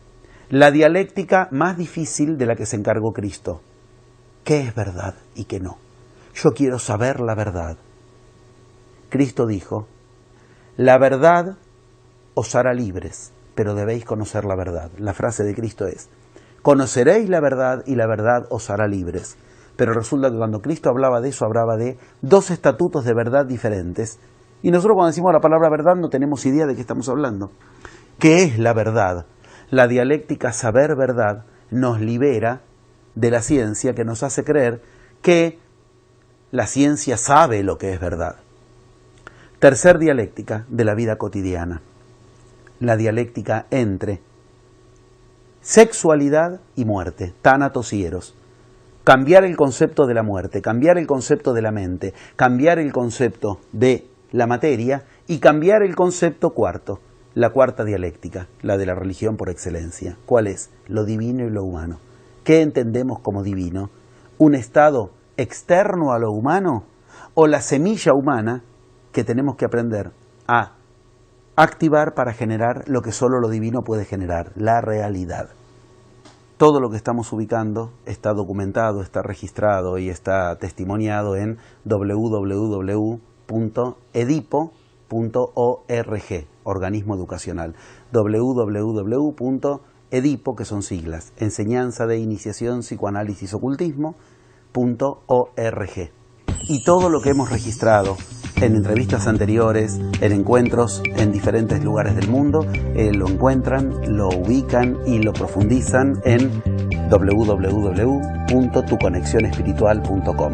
La dialéctica más difícil de la que se encargó Cristo. ¿Qué es verdad y qué no? Yo quiero saber la verdad. Cristo dijo: la verdad os hará libres, pero debéis conocer la verdad. La frase de Cristo es: conoceréis la verdad y la verdad os hará libres. Pero resulta que cuando Cristo hablaba de eso, hablaba de 2 estatutos de verdad diferentes. Y nosotros cuando decimos la palabra verdad no tenemos idea de qué estamos hablando. ¿Qué es la verdad? La dialéctica saber verdad nos libera de la ciencia que nos hace creer que la ciencia sabe lo que es verdad. Tercer dialéctica de la vida cotidiana. La dialéctica entre sexualidad y muerte, tánatos y eros. Cambiar el concepto de la muerte, cambiar el concepto de la mente, cambiar el concepto de la materia y cambiar el concepto cuarto. La cuarta dialéctica, la de la religión por excelencia. ¿Cuál es? Lo divino y lo humano. ¿Qué entendemos como divino? ¿Un estado externo a lo humano o la semilla humana que tenemos que aprender a activar para generar lo que solo lo divino puede generar, la realidad? Todo lo que estamos ubicando está documentado, está registrado y está testimoniado en www.edipo.org, organismo educacional. www.edipo, que son siglas, Enseñanza de Iniciación, Psicoanálisis, Ocultismo.org. Y todo lo que hemos registrado en entrevistas anteriores, en encuentros en diferentes lugares del mundo, lo encuentran, lo ubican y lo profundizan en www.tuconexionespiritual.com.